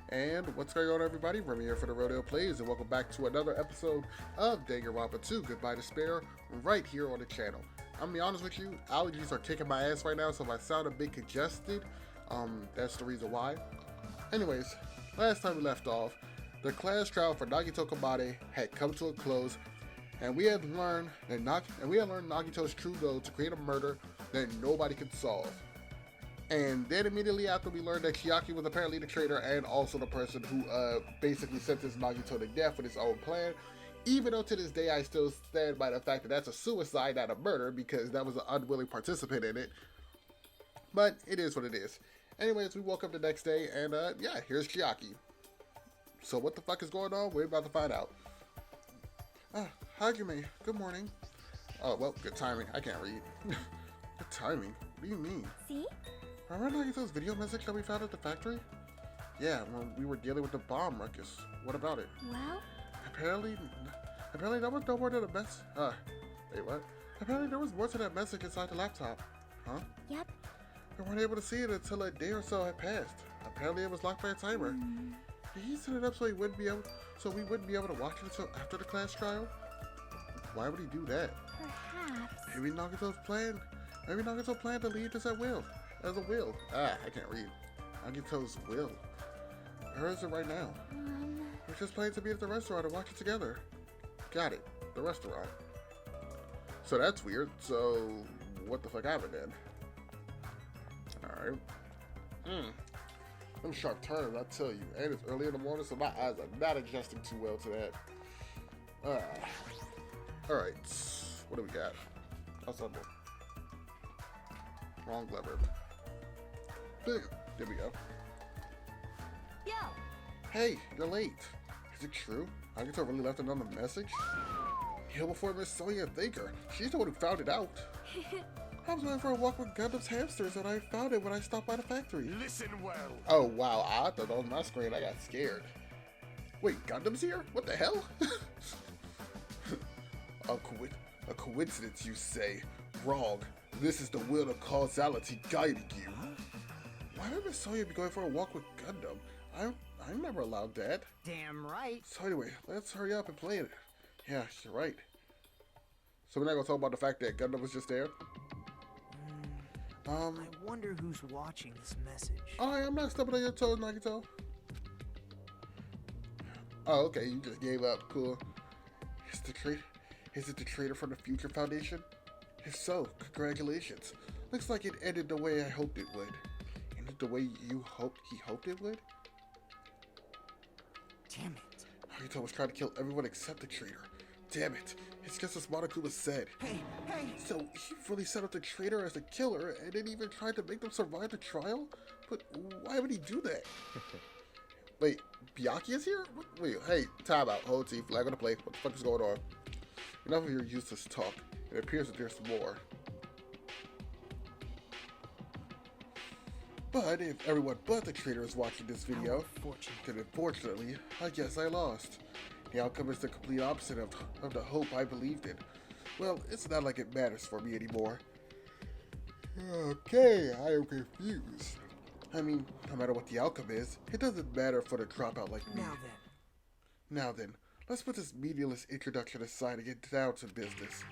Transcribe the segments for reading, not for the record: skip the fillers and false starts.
And what's going on, everybody? Remy here for the Rodeo Plays, and welcome back to another episode of Danganronpa 2 Goodbye Despair, right here on the channel. I'm gonna be honest with you, allergies are kicking my ass right now, so if I sound a bit congested, that's the reason why. Anyways, last time we left off, the class trial for Nagito Kamade had come to a close, and we had learned Nagito's true goal to create a murder that nobody could solve. And then immediately after, we learned that Chiaki was apparently the traitor and also the person who basically sentenced Nagito to death with his own plan. Even though to this day I still stand by the fact that that's a suicide, not a murder, because that was an unwilling participant in it. But it is what it is. Anyways, we woke up the next day and yeah, here's Chiaki. So what the fuck is going on? We're about to find out. Hajime, good morning. Oh, well, good timing. I can't read. Good timing? What do you mean? See? Remember Nagito's video message that we found at the factory? Yeah, when we were dealing with the bomb ruckus. What about it? Well? Apparently there was no more to the mess. Wait, what? Apparently there was more to that message inside the laptop. Huh? Yep. We weren't able to see it until a day or so had passed. Apparently it was locked by a timer. Did he set it up so we wouldn't be able to watch it until after the class trial? Why would he do that? Perhaps. Maybe Nagito planned to leave this at will. As a will. I can't read. Nagito's will. Where is it right now? We're just planning to be at the restaurant and watch it together. Got it. The restaurant. So that's weird. So, what the fuck happened then? Alright. Them sharp turns, I tell you. And it's early in the morning, so my eyes are not adjusting too well to that. Alright. What do we got? Ensemble. Wrong lever. There we go. Yo! Hey, you're late. Is it true? Nagito really left another message? Kill before Miss Sonia Thinker. She's the one who found it out. I was going for a walk with Gundam's hamsters and I found it when I stopped by the factory. Listen well. Oh wow, I thought that was my screen. I got scared. Wait, Gundam's here? What the hell? A coincidence, you say? Wrong. This is the will of causality guiding you. Why would Miss Sonia be going for a walk with Gundam? I'm never allowed that. Damn right. So anyway, let's hurry up and play it. Yeah, you're right. So we're not gonna talk about the fact that Gundam was just there? I wonder who's watching this message. Alright, I'm not stepping on your toes, Nagito. Oh, okay, you just gave up. Cool. Is it the traitor from the Future Foundation? If so, congratulations. Looks like it ended the way I hoped it would. Ended the way he hoped it would? Damn it. Nagito was trying to kill everyone except the traitor. Damn it. It's just as Monokuma said. Hey! So he really set up the traitor as the killer and then even tried to make them survive the trial? But why would he do that? Wait, Byakuya is here? Wait, hey, time out. Hold T, flag on the play. What the fuck is going on? Enough of your useless talk. It appears that there's more. But if everyone but the traitor is watching this video, then unfortunately, I guess I lost. The outcome is the complete opposite of the hope I believed in. Well, it's not like it matters for me anymore. Okay, I am confused. I mean, no matter what the outcome is, it doesn't matter for the dropout like me. Now then, let's put this meaningless introduction aside and get down to business.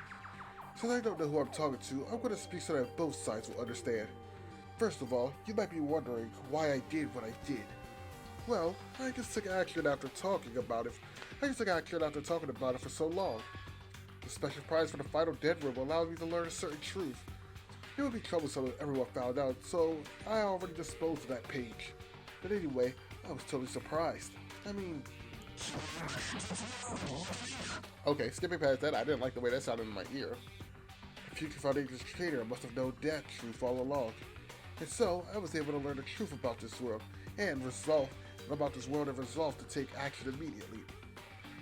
Since I don't know who I'm talking to, I'm going to speak so that both sides will understand. First of all, you might be wondering why I did what I did. Well, I just took action after talking about it. For so long. The special prize for the final dead room allowed me to learn a certain truth. It would be troublesome if everyone found out, so I already disposed of that page. But anyway, I was totally surprised. I mean... Okay, skipping past that, I didn't like the way that sounded in my ear. The Future Foundation's traitor must have known that truth all along. And so, I was able to learn the truth about this world, and resolve to take action immediately.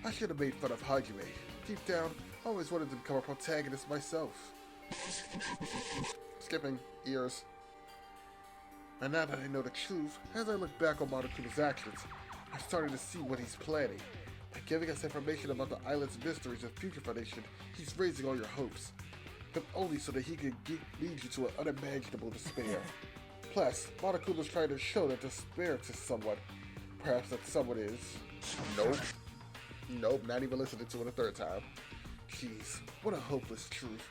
I should have made fun of Hajime. Deep down, I always wanted to become a protagonist myself. Skipping ears. And now that I know the truth, as I look back on Monokuma's actions, I'm starting to see what he's planning. By giving us information about the island's mysteries and Future Foundation, he's raising all your hopes. But only so that he can lead you to an unimaginable despair. Plus, Monokuma's trying to show that despair to someone. Perhaps that someone is. Nope. Nope, not even listening to it a third time. Jeez, what a hopeless truth.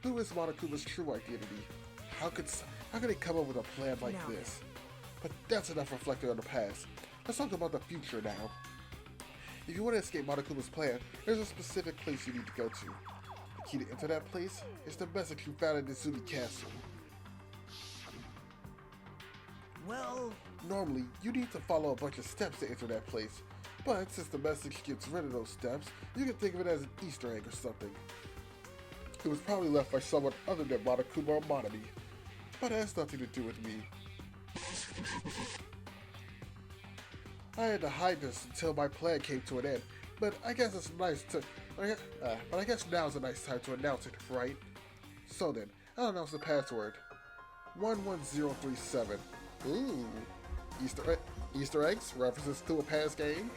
Who is Monokuma's true identity? How could he come up with a plan like this? But that's enough reflecting on the past. Let's talk about the future now. If you want to escape Monokuma's plan, there's a specific place you need to go to. The key to enter that place is the message you found in the Zuni Castle. Well, Normally, you need to follow a bunch of steps to enter that place, but since the message gets rid of those steps, you can think of it as an Easter egg or something. It was probably left by someone other than Monokuma or Monami, but it has nothing to do with me. I had to hide this until my plan came to an end, but I guess it's nice to. But I guess now's a nice time to announce it, right? So then, I'll announce the password. 11037. Ooh, Easter eggs, references to a past game.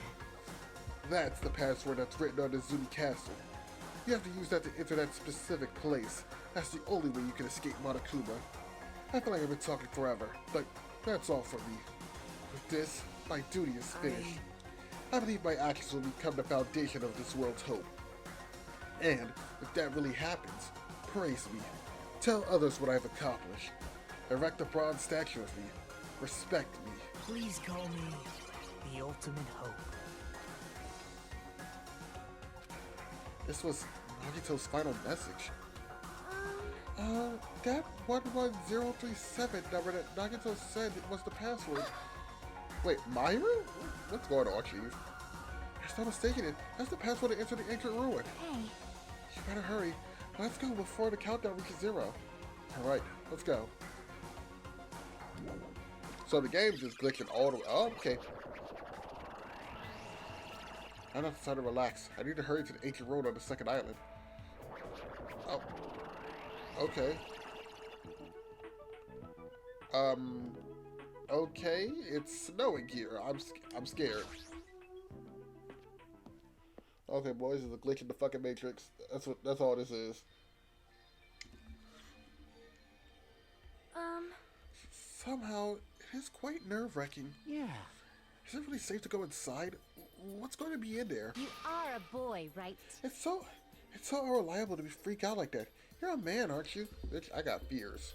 That's the password that's written on the Zuni Castle. You have to use that to enter that specific place. That's the only way you can escape Monokuma. I feel like I've been talking forever, but that's all for me. With this, my duty is finished. I believe my actions will become the foundation of this world's hope. And, if that really happens, praise me. Tell others what I've accomplished. Erect a bronze statue of me. Respect me. please call me the ultimate hope. This was Nagito's final message. That 11037 number that Nagito said was the password. Wait, Myra? What's going on, Chief? There's no mistaking it. That's the password to enter the ancient ruin. Hey. You better hurry. Let's go before the countdown reaches 0. Alright, let's go. So the game's just glitching all the way. Oh, okay. I'm not trying to relax. I need to hurry to the ancient road on the second island. Oh. Okay. Okay. It's snowing here. I'm scared. Okay, boys, there's a glitch in the fucking Matrix. That's all this is. Somehow, it is quite nerve-wracking. Yeah. Is it really safe to go inside? What's going to be in there? You are a boy, right? It's so unreliable to be freaked out like that. You're a man, aren't you? Bitch, I got fears.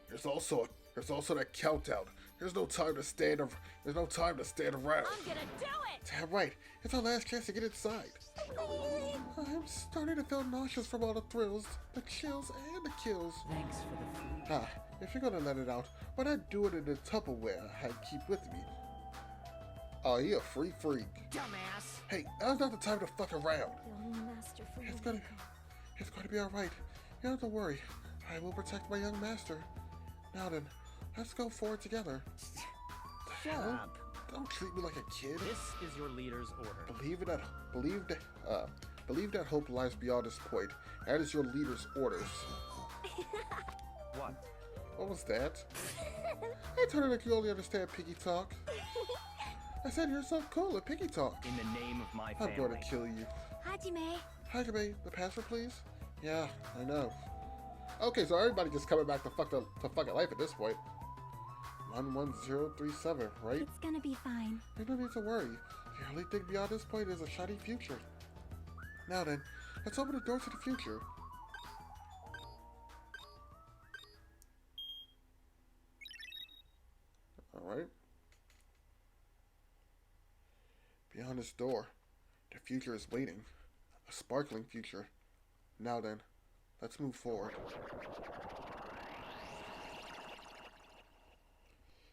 There's also that countdown. There's no time to stand around. I'm gonna do it! Damn right. It's our last chance to get inside. I'm starting to feel nauseous from all the thrills, the chills, and the kills. Thanks for the food. Ah, if you're gonna let it out, why not do it in the Tupperware I keep with me? Oh, he a free freak. Dumbass! Hey, now's not the time to fuck around. You'll master for It's gonna be alright. You don't have to worry. I will protect my young master. Now then, let's go forward together. Shut up. Don't treat me like a kid. This is your leader's order. Believe that hope lies beyond this point. That is your leader's orders. What? What was that? I told her that you only understand piggy talk. I said you're so cool at piggy talk. In the name of my I'm family. going to kill you. Hajime. Hajime, the password, please? Yeah, I know. Okay, so everybody just coming back to fucking life at this point. 11037, right? It's gonna be fine. You don't need to worry. The only thing beyond this point is a shiny future. Now then, let's open the door to the future. Alright. Beyond this door, the future is waiting. A sparkling future. Now then, let's move forward.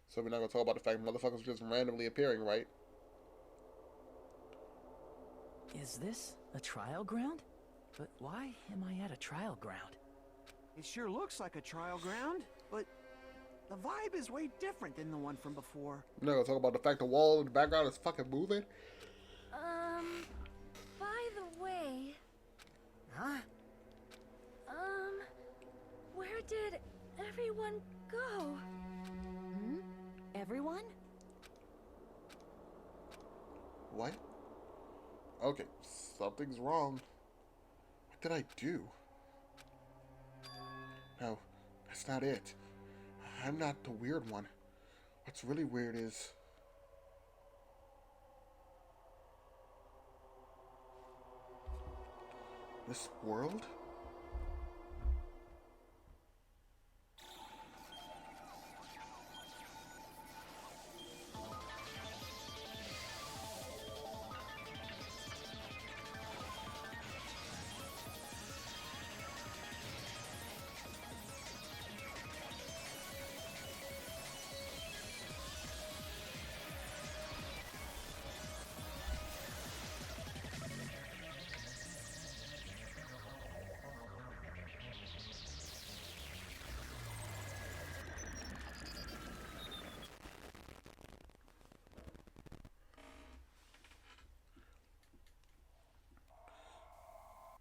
So we're not gonna talk about the fact motherfuckers just randomly appearing, right? Is this a trial ground? But why am I at a trial ground? It sure looks like a trial ground, but the vibe is way different than the one from before. We're not gonna talk about the fact the wall in the background is fucking moving. By the way, Huh? where did everyone go? Everyone? What? Okay, something's wrong. What did I do? No, that's not it. I'm not the weird one. What's really weird is this world?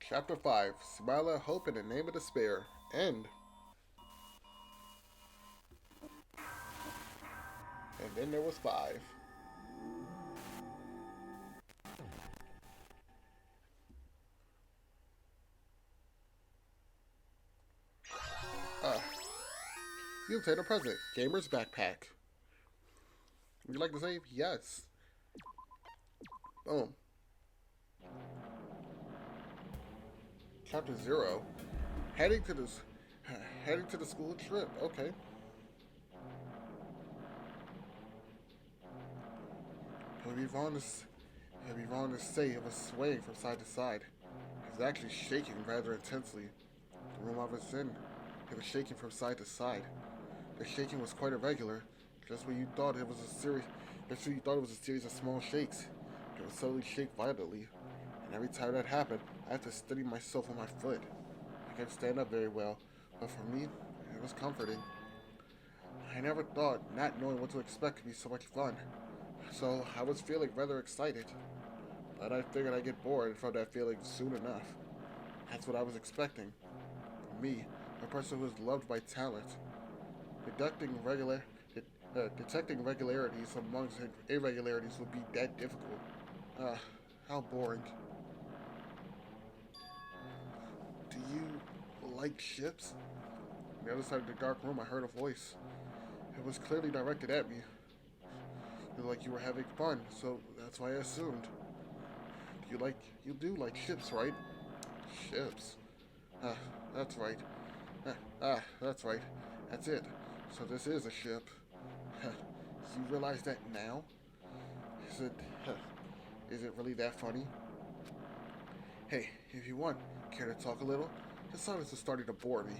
Chapter 5, Smile at Hope in the Name of Despair. End. And then there was 5. You obtained a present. Gamer's backpack. Would you like to save? Yes. Boom. Chapter 0. Heading to the school trip. Okay. It would be wrong to say it was swaying from side to side. It was actually shaking rather intensely. The room I was in, it was shaking from side to side. The shaking was quite irregular, just when you thought it was a series of small shakes. It would suddenly shake violently, and every time that happened, I had to steady myself on my foot. I couldn't stand up very well, but for me, it was comforting. I never thought not knowing what to expect could be so much fun, so I was feeling rather excited. But I figured I'd get bored from that feeling soon enough. That's what I was expecting. For me, a person who is loved by talent. Detecting regularities amongst irregularities would be that difficult. How boring. Do you like ships? On the other side of the dark room, I heard a voice. It was clearly directed at me. You looked like you were having fun, so that's why I assumed. You do like ships, right? Ships. That's right. That's right. That's it. So this is a ship. You realize that now? Is it really that funny? Hey, if you want, care to talk a little? The silence is starting to bore me.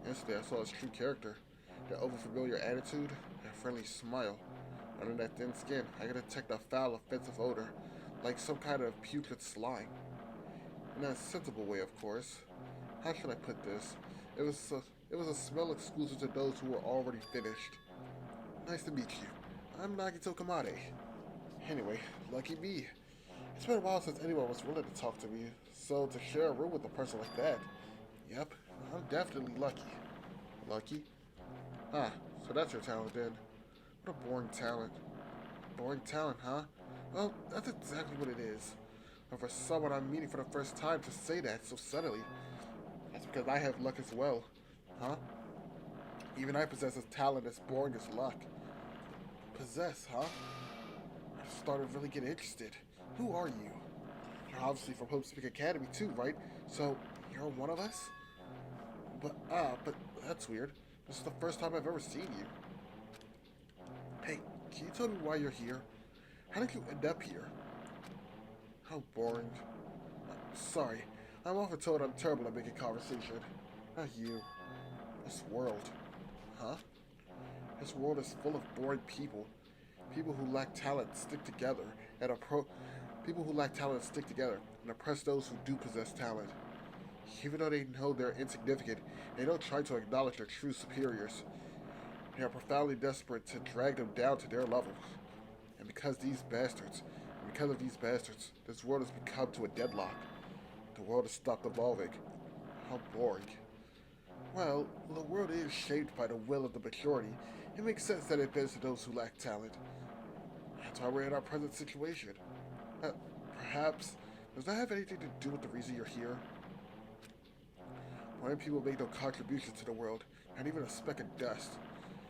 Instantly, I saw his true character. That overfamiliar attitude, that friendly smile. Under that thin skin, I could detect a foul, offensive odor, like some kind of putrid slime. In a sensible way, of course. How should I put this? It was a smell exclusive to those who were already finished. Nice to meet you. I'm Nagito Kamade. Anyway, lucky me. It's been a while since anyone was willing to talk to me, so to share a room with a person like that, yep, I'm definitely lucky. Lucky? So that's your talent then. What a boring talent. Boring talent, huh? Well, that's exactly what it is. But for someone I'm meeting for the first time to say that so suddenly, that's because I have luck as well. Huh? Even I possess a talent as boring as luck. Possess, huh? I started to really get interested. Who are you? You're obviously from Hope Speak Academy too, right? So, you're one of us? But that's weird. This is the first time I've ever seen you. Hey, can you tell me why you're here? How did you end up here? How boring. Sorry, I'm often told I'm terrible at making conversation. Not you. This world. Huh? This world is full of boring people. People who lack talent stick together people who lack talent stick together and oppress those who do possess talent. Even though they know they're insignificant, they don't try to acknowledge their true superiors. They are profoundly desperate to drag them down to their level. And because of these bastards, this world has become to a deadlock. The world has stopped evolving. How boring. Well, the world is shaped by the will of the majority. It makes sense that it bends to those who lack talent. That's why we're in our present situation. Perhaps, does that have anything to do with the reason you're here? Blind people make no contribution to the world, not even a speck of dust.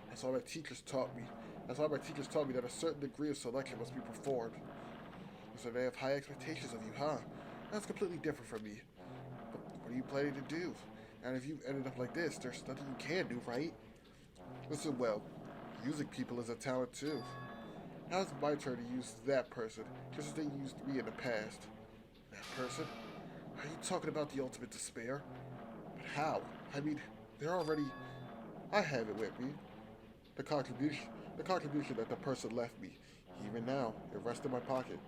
That's all my teachers taught me. That's why my teachers told me that a certain degree of selection must be performed. So they have high expectations of you, huh? That's completely different from me. But what are you planning to do? And if you ended up like this, there's nothing you can do, right? Listen, well, using people is a talent too. Now it's my turn to use that person, just as they used me in the past. That person? Are you talking about the ultimate despair? But how? I mean, they're already... I have it with me. The contribution that the person left me. Even now, it rests in my pocket.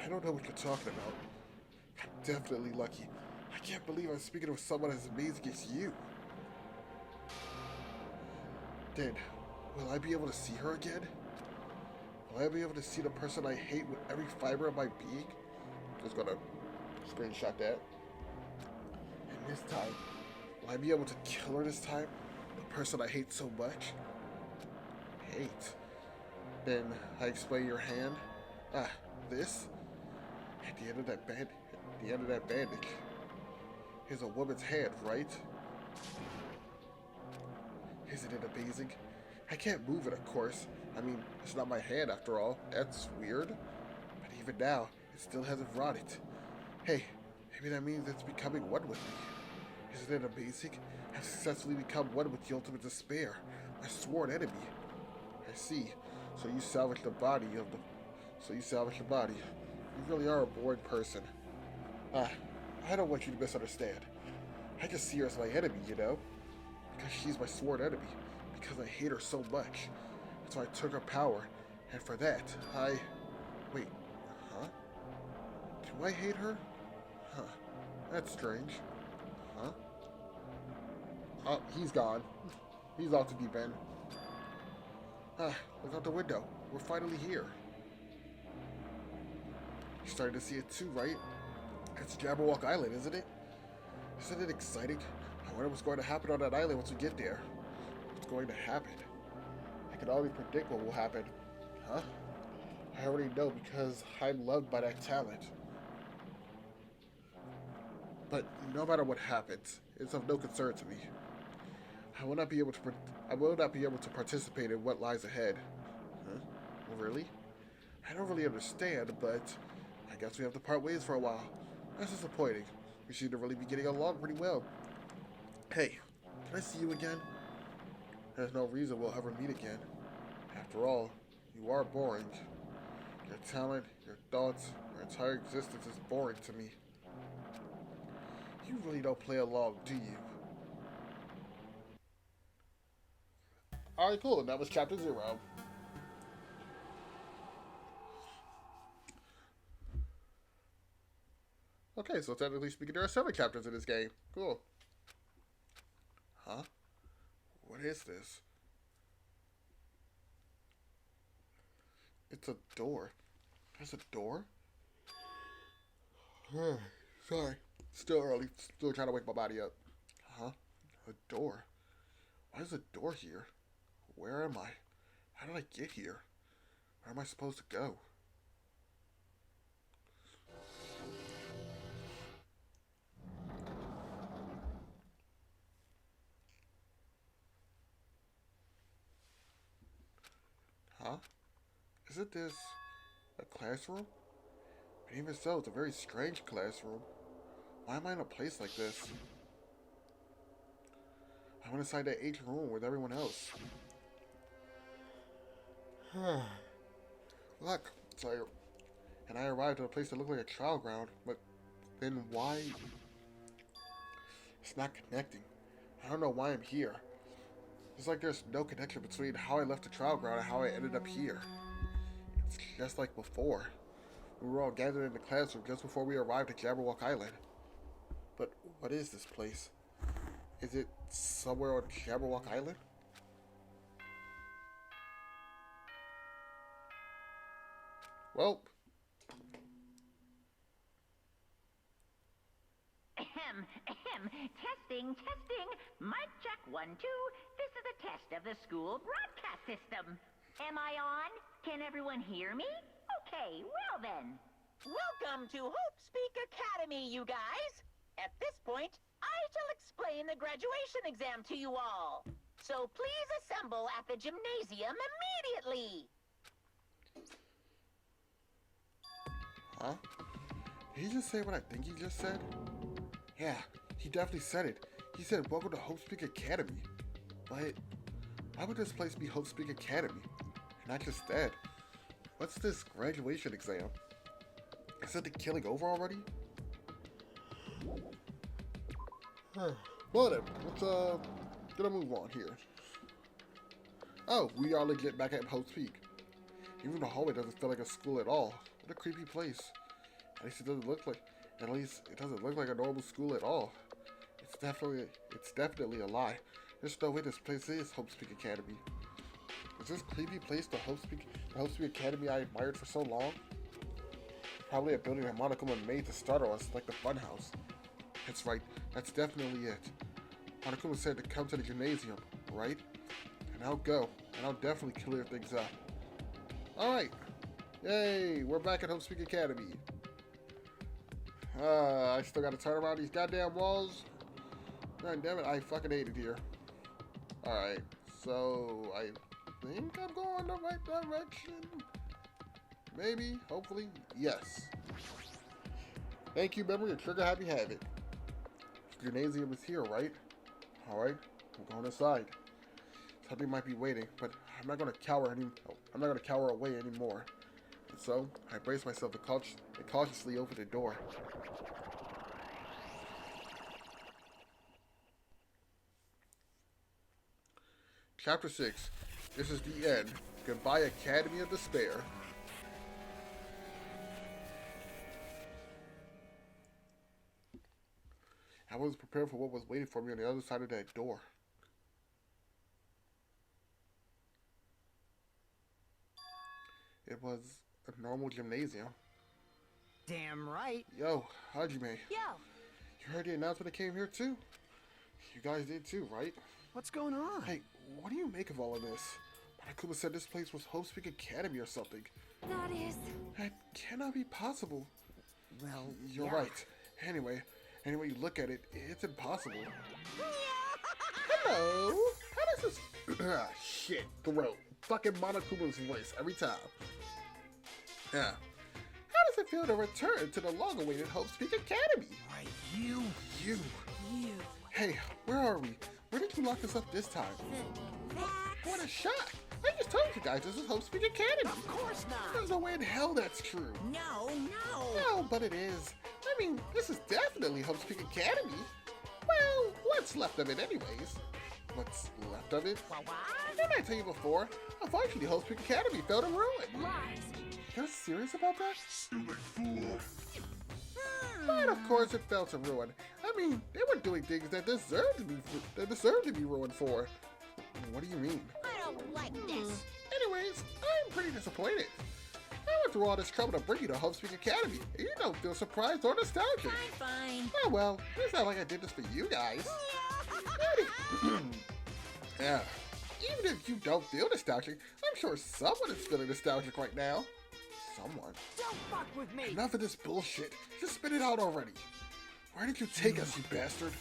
I don't know what you're talking about. I'm definitely lucky. I can't believe I'm speaking with someone as amazing as you. Then, will I be able to see her again? Will I be able to see the person I hate with every fiber of my being? Just gonna screenshot that. And this time, will I be able to kill her this time? The person I hate so much? Hate. Then I explain your hand. Ah, this? At the end of that bandage. Is a woman's hand, right? Isn't it amazing? I can't move it, of course. I mean, it's not my hand after all. That's weird. But even now, it still hasn't rotted. Hey, maybe that means it's becoming one with me. Isn't it amazing? I've successfully become one with the ultimate despair, my sworn enemy. I see. So you salvaged the body. You really are a boring person. I don't want you to misunderstand. I just see her as my enemy, you know? Because she's my sworn enemy. Because I hate her so much. So I took her power. And for that, Wait, huh? Do I hate her? Huh. That's strange. Huh? Oh, he's gone. He's off to deep end. Look out the window. We're finally here. You're starting to see it too, right? It's Jabberwock Island, isn't it? Isn't it exciting? I wonder what's going to happen on that island once we get there. What's going to happen? I can already predict what will happen. Huh? I already know because I'm loved by that talent. But no matter what happens, it's of no concern to me. I will not be able to participate in what lies ahead. Huh? Really? I don't really understand, but I guess we have to part ways for a while. That's disappointing. We seem to really be getting along pretty well. Hey, can I see you again? There's no reason we'll ever meet again. After all, you are boring. Your talent, your thoughts, your entire existence is boring to me. You really don't play along, do you? Alright, cool. That was chapter 0. Okay, so technically speaking, there are 7 chapters in this game. Cool. Huh? What is this? It's a door. There's a door? Sorry. Still early. Still trying to wake my body up. Huh? A door? Why is a door here? Where am I? How did I get here? Where am I supposed to go? Huh? Isn't this a classroom? But even so, it's a very strange classroom. Why am I in a place like this? I went inside that ancient room with everyone else. Look, and I arrived at a place that looked like a trial ground, but then why? It's not connecting. I don't know why I'm here. It's like there's no connection between how I left the trial ground and how I ended up here. It's just like before. We were all gathered in the classroom just before we arrived at Jabberwock Island. But what is this place? Is it somewhere on Jabberwock Island? Well. Testing. Mic check 1, 2. This is a test of the school broadcast system. Am I on? Can everyone hear me? Okay, well then. Welcome to Hope Speak Academy, you guys. At this point, I shall explain the graduation exam to you all. So please assemble at the gymnasium immediately. Huh? Did he just say what I think he just said? Yeah, he definitely said it. He said, "Welcome to Hope Speak Academy." But why would this place be Hope Speak Academy? And not just that. What's this graduation exam? Is it the killing over already? Well then, let's get a move on here. Oh, we are legit back at Hope Speak. Even the hallway doesn't feel like a school at all. What a creepy place. At least it doesn't look like a normal school at all. It's definitely a lie. There's no way this place is Hope Speak Academy. Is this creepy place the Hope Speak Academy I admired for so long? Probably a building that Monokuma made to startle us, like the funhouse. That's right, that's definitely it. Monokuma said to come to the gymnasium, right? And I'll go, and I'll definitely clear things up. Alright. Yay, we're back at Hope Speak Academy. I still gotta turn around these goddamn walls. God damn it, I fucking hate it here. Alright, so I think I'm going the right direction. Maybe, hopefully, yes. Thank you, memory, and trigger happy have it. The gymnasium is here, right? Alright, I'm going inside. Something might be waiting, but I'm not gonna cower away anymore. And so, I brace myself and cautiously open the door. Chapter 6. This is the end. Goodbye, Academy of Despair. I wasn't prepared for what was waiting for me on the other side of that door. It was a normal gymnasium. Damn right. Yo, Hajime. Yo, You heard the announcement that came here too? You guys did too, right? What's going on? Hey, what do you make of all of this? Monokuma said this place was Hope Speak Academy or something. that is... That cannot be possible. Well, You're yeah. right. Anyway you look at it, it's impossible. Hello? How does this... Ah, shit. Throat. Fucking Monokuma's voice every time. Yeah. How does it feel to return to the long-awaited Hope Speak Academy? Right, you. You. Hey, where are we? Where did you lock us up this time? What a shock! I just told you guys this is Hope Speak Academy. Of course not. There's no way in hell that's true. No. No, but it is. I mean, this is definitely Hope Speak Academy. Well, what's left of it anyways? What's left of it? Didn't I tell you before? Unfortunately, Hope Speak Academy fell to ruin. Lies. You're serious about that? Stupid fool. But of course it fell to ruin. I mean, they were doing things that deserved to be ruined for. What do you mean? I don't like this. Anyways, I'm pretty disappointed. I went through all this trouble to bring you to Hope Speak Academy, and you don't feel surprised or nostalgic. Fine. Oh well, it's not like I did this for you guys. Yeah. Even if you don't feel nostalgic, I'm sure someone is feeling nostalgic right now. Someone. Don't fuck with me. Enough of this bullshit. Just spit it out already. Where did you take us, you bastard?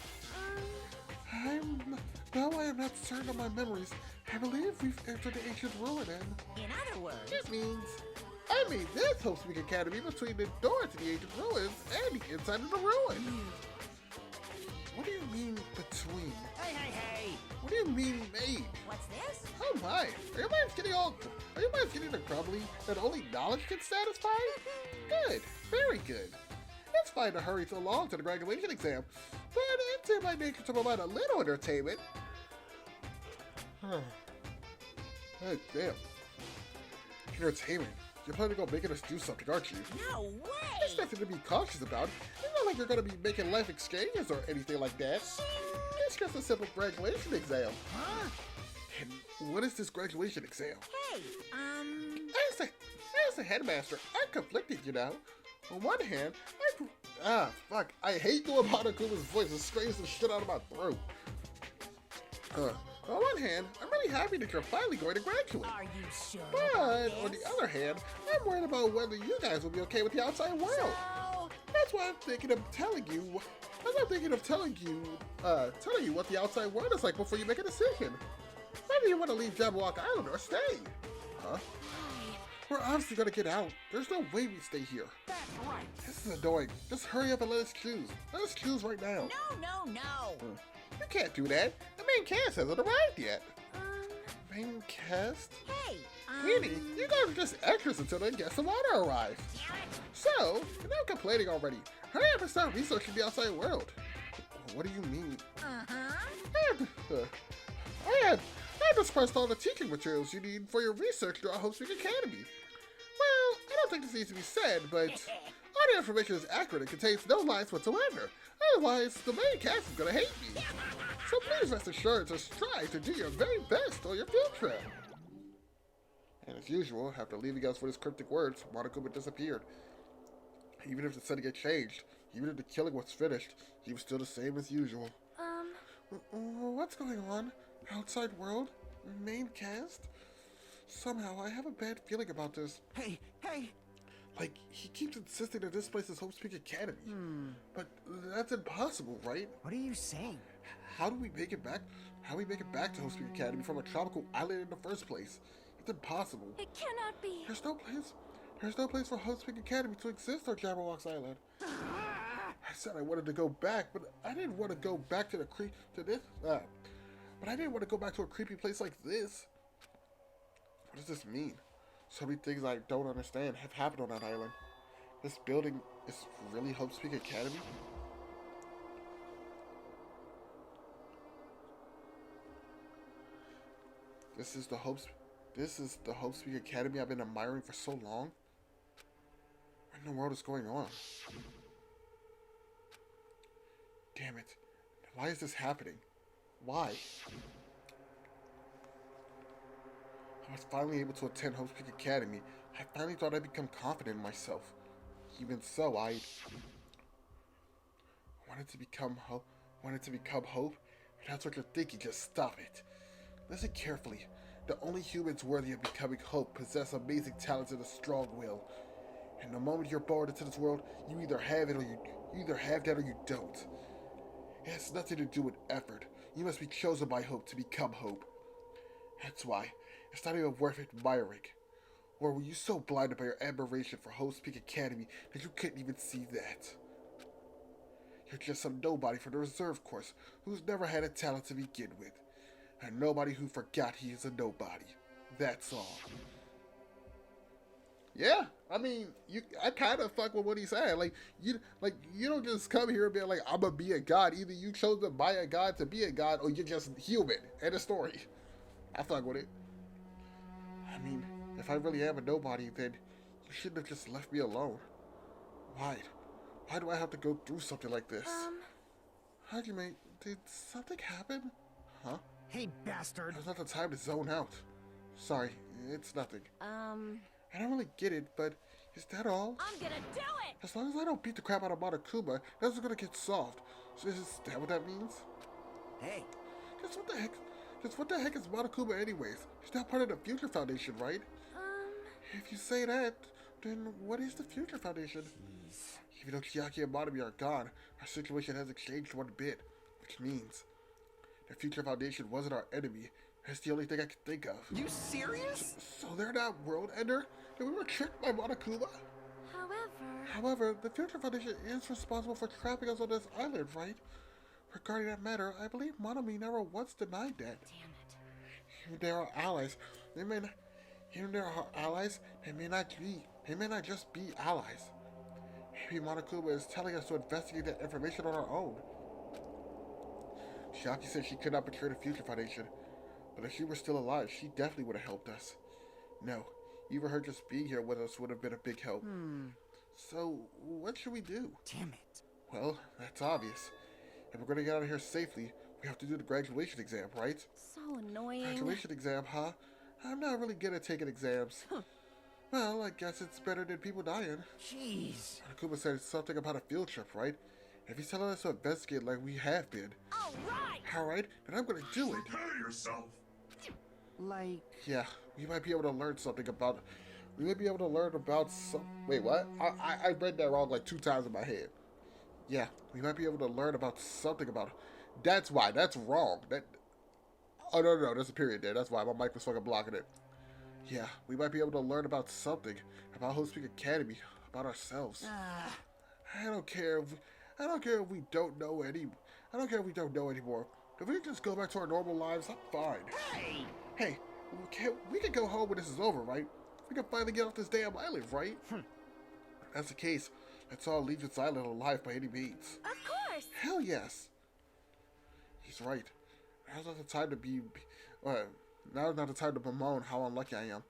Though I am not certain of my memories, I believe we've entered the ancient ruin and... In other words, It means... I mean, this Hope Speak Academy between the door to the ancient ruins and the inside of the ruin. What do you mean, between? Hey. What do you mean, made? what's this? Oh my, are your minds getting the grumbly that only knowledge can satisfy? Good, very good. It's fine to hurry along to the graduation exam, but it's in my nature to provide a little entertainment. Hey, damn. Entertainment? You're planning on making us do something, aren't you? No way! There's nothing to be cautious about. It's not like you're gonna be making life exchanges or anything like that. It's just a simple graduation exam. Huh? And what is this graduation exam? Hey, As a headmaster, I'm conflicted, you know. On one hand, I hate doing Monokuma's voice. It strains the shit out of my throat. On one hand, I'm really happy that you're finally going to graduate. are you sure? But on the other hand, I'm worried about whether you guys will be okay with the outside world. So, That's why I'm thinking of telling you. Telling you what the outside world is like before you make a decision. Maybe you want to leave Jabberwock Island or stay. Huh? We're obviously gonna get out. There's no way we stay here. That's right. This is annoying. Just hurry up and let us choose. Let us choose right now. No. You can't do that. The main cast hasn't arrived yet. Main cast? Hey, Really? You guys are just extras until the guests of honor arrive. So, you're not complaining already. Hurry up and start researching the outside world. What do you mean? I had dispersed all the teaching materials you need for your research through our Hopespeak Academy. Well, I don't think this needs to be said, but all the information is accurate and contains no lies whatsoever. Otherwise, the main cast is gonna hate me. So please rest assured to strive to do your very best on your field trip. And as usual, after leaving us with his cryptic words, Monokuma disappeared. Even if the setting had changed, even if the killing was finished, he was still the same as usual. What's going on? Outside world? Main cast? Somehow, I have a bad feeling about this. Hey! Like, he keeps insisting that this place is Hopespeak Academy. But that's impossible, right? What are you saying? How do we make it back? How do we make it back to Hopespeak Academy from a tropical island in the first place? It's impossible. It cannot be. There's no place for Hopespeak Academy to exist on Jabberwock's Island. I said I wanted to go back, but I didn't want to go back to but I didn't want to go back to a creepy place like this. What does this mean? So many things I don't understand have happened on that island. This building is really Hopespeak Academy? This is the Hopespeak Academy I've been admiring for so long? What in the world is going on? Damn it. Why is this happening? Why? I was finally able to attend Hopespeak Academy. I finally thought I'd become confident in myself. Even so, I wanted to become Hope. If that's what you're thinking, just stop it. Listen carefully. The only humans worthy of becoming Hope possess amazing talents and a strong will. And the moment you're born into this world, you either have that or you don't. It has nothing to do with effort. You must be chosen by Hope to become Hope. That's why it's not even worth admiring. Or were you so blinded by your admiration for Hopespeak Academy that you couldn't even see that? You're just some nobody from the reserve course who's never had a talent to begin with. A nobody who forgot he is a nobody. That's all. Yeah, I mean, I kind of fuck with what he's saying. You don't just come here and be like, I'm gonna be a god. Either you chose to buy a god to be a god, or you're just human. End of story. I fuck with it. I mean, if I really am a nobody, then you shouldn't have just left me alone. Why? Why do I have to go through something like this? Hajime, did something happen? Huh? Hey, bastard! There's not the time to zone out. Sorry, it's nothing. I don't really get it, but is that all? I'm gonna do it! As long as I don't beat the crap out of Monokuma, that's gonna get solved. So is that what that means? Hey! Just what the heck is Monokuma anyways? He's not part of the Future Foundation, right? If you say that, then what is the Future Foundation? Even though Chiaki and Monami are gone, our situation hasn't changed one bit. Which means the Future Foundation wasn't our enemy. That's the only thing I can think of. You serious? So they're not World Ender? And we were tricked by Monokuma? However, the Future Foundation is responsible for trapping us on this island, right? Regarding that matter, I believe Monami never once denied that. Damn it. Even there are allies. They may not just be allies. Maybe Monokuma is telling us to investigate that information on our own. Chiaki said she could not betray the Future Foundation, but if she were still alive, she definitely would have helped us. No, even her just being here with us would have been a big help. So, what should we do? Damn it. Well, that's obvious. If we're going to get out of here safely, we have to do the graduation exam, right? So annoying. Graduation exam, huh? I'm not really good at taking exams. Well, I guess it's better than people dying. Jeez. Monokuma said something about a field trip, right? If he's telling us to investigate like we have been. Alright, then I'm gonna do it. Prepare yourself. Like... Yeah, we might be able to learn something about... Wait, what? I read that wrong like 2 times in my head. Yeah, we might be able to learn about something about... That's why, that's wrong. Oh, no, there's a period there. That's why my mic was fucking blocking it. Yeah, we might be able to learn about something. About Hostpeak Academy. About ourselves. I don't care if we don't know any. I don't care if we don't know anymore. If we just go back to our normal lives, I'm fine. Hey, we can go home when this is over, right? We can finally get off this damn island, right? If that's the case, let's all leave this island alive by any means. Of course. Hell yes. He's right. Now's not the time to be. Now's not the time to bemoan how unlucky I am.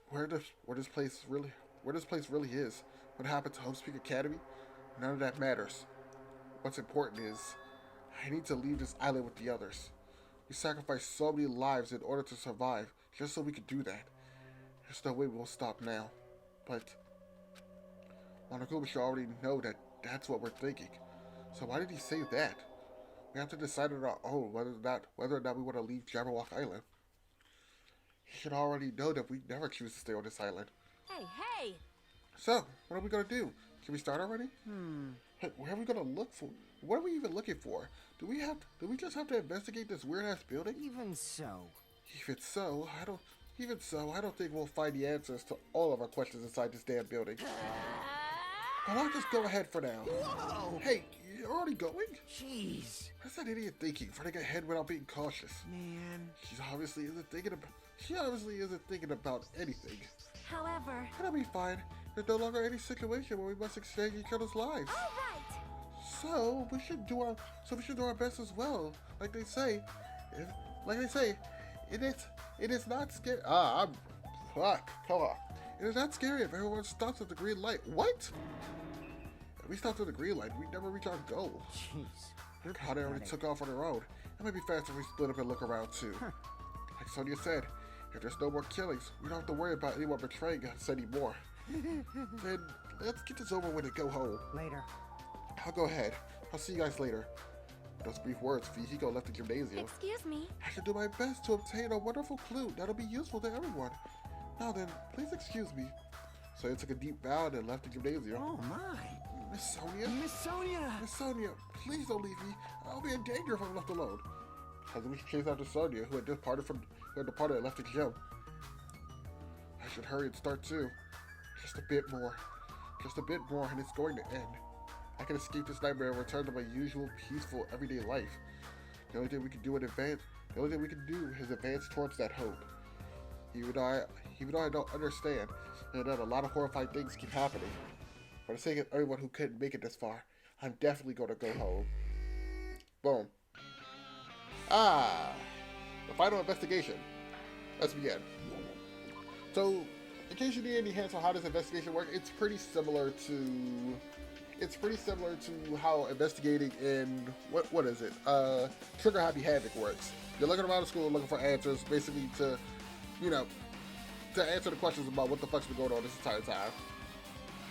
Where this place really is. What happened to Hostpeak Academy? None of that matters. What's important is I need to leave this island with the others. We sacrificed so many lives in order to survive, just so we could do that. There's no way we'll stop now. But Monokuma should already know that that's what we're thinking. So why did he say that? We have to decide on our own whether or not we want to leave Jabberwock Island. He should already know that we never choose to stay on this island. Hey. So, what are we gonna do? Can we start already? Hey, where are we gonna look for? What are we even looking for? Do we just have to investigate this weird ass building? Even so. Even so, I don't think we'll find the answers to all of our questions inside this damn building. But I'll just go ahead for now. Whoa! Hey, you're already going? Jeez. What's that idiot thinking? Running ahead without being cautious. Man. She obviously isn't thinking about anything. However. It'll be fine. There's no longer any situation where we must exchange each other's lives. All right. So we should do our best as well. Like they say, it is not scary. Come on. It is not scary if everyone stops at the green light. What? If we stopped at the green light, we'd never reach our goal. Jeez. God, they already took off on their own. It might be faster if we split up and look around too. Like Sonia said, if there's no more killings, we don't have to worry about anyone betraying us anymore. Then let's get this over with and go home. Later. I'll go ahead. I'll see you guys later. With those brief words, Fihiko left the gymnasium. Excuse me. I should do my best to obtain a wonderful clue that'll be useful to everyone. Now then, please excuse me. So he took a deep bow and left the gymnasium. Oh my. Miss Sonia? Miss Sonia! Please don't leave me. I'll be in danger if I'm left alone. Hajime chased after Sonia, who had departed and left the gym. I should hurry and start too. Just a bit more, and it's going to end. I can escape this nightmare and return to my usual, peaceful, everyday life. The only thing we can do is advance towards that hope. Even though I don't understand, and that a lot of horrifying things keep happening. For the sake of everyone who couldn't make it this far, I'm definitely going to go home. Boom. The final investigation. Let's begin. So, in case you need any hints on how this investigation works, it's pretty similar to how investigating in what is it? Trigger Happy Havoc works. You're looking around the school looking for answers, basically to answer the questions about what the fuck's been going on this entire time.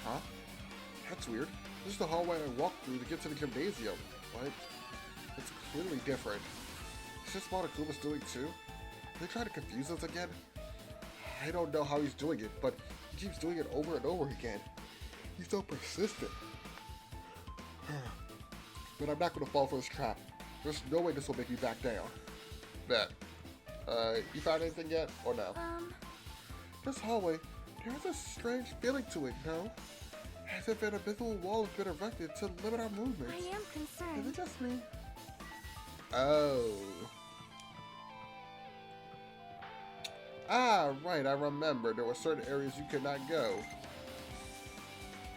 Huh? That's weird. This is the hallway I walked through to get to the gymnasium. What? It's clearly different. Is this Monokuma's doing too? Are they trying to confuse us again? I don't know how he's doing it, but he keeps doing it over and over again. He's so persistent. But I'm not going to fall for this trap. There's no way this will make me back down. Bet. You found anything yet, or no? This hallway, there's a strange feeling to it, no? As if an invisible wall has been erected to limit our movements. I am concerned. Is it just me? Oh. Right, I remember. There were certain areas you could not go.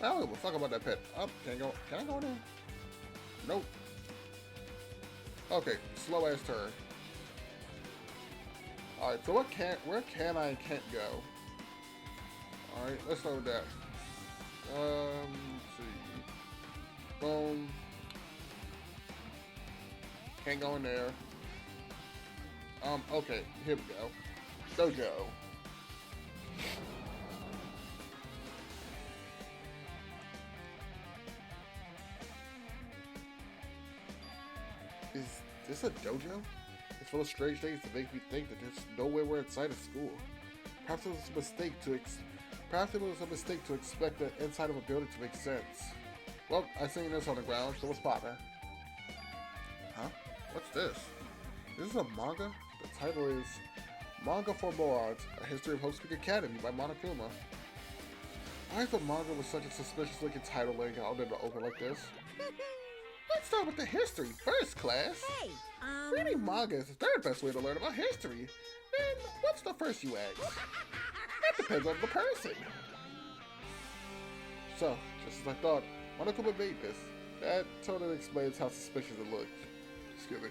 I don't give a fuck about that pit. Oh, can't go. Can I go in there? Nope. Okay, slow ass turn. Alright, so where can I and can't go? Alright, let's start with that. Let's see. Boom. Can't go in there. Okay, here we go. Dojo. Is this a dojo? It's full of strange things that make me think that there's nowhere we're inside a school. Perhaps it was a mistake to expect the inside of a building to make sense. Well, I seen this on the ground, so what's poppin'? Huh? What's this? Is this a manga? The title is Manga for Morons, A History of Hope's Peak Academy by Monokuma. Why is the manga with such a suspicious looking title laying out in the open like this? Let's start with the history first, class. Hey, Reading manga is the third best way to learn about history. Then, what's the first you ask? That depends on the person. So, just as I thought, Monokuma made this. That totally explains how suspicious it looked. Excuse me.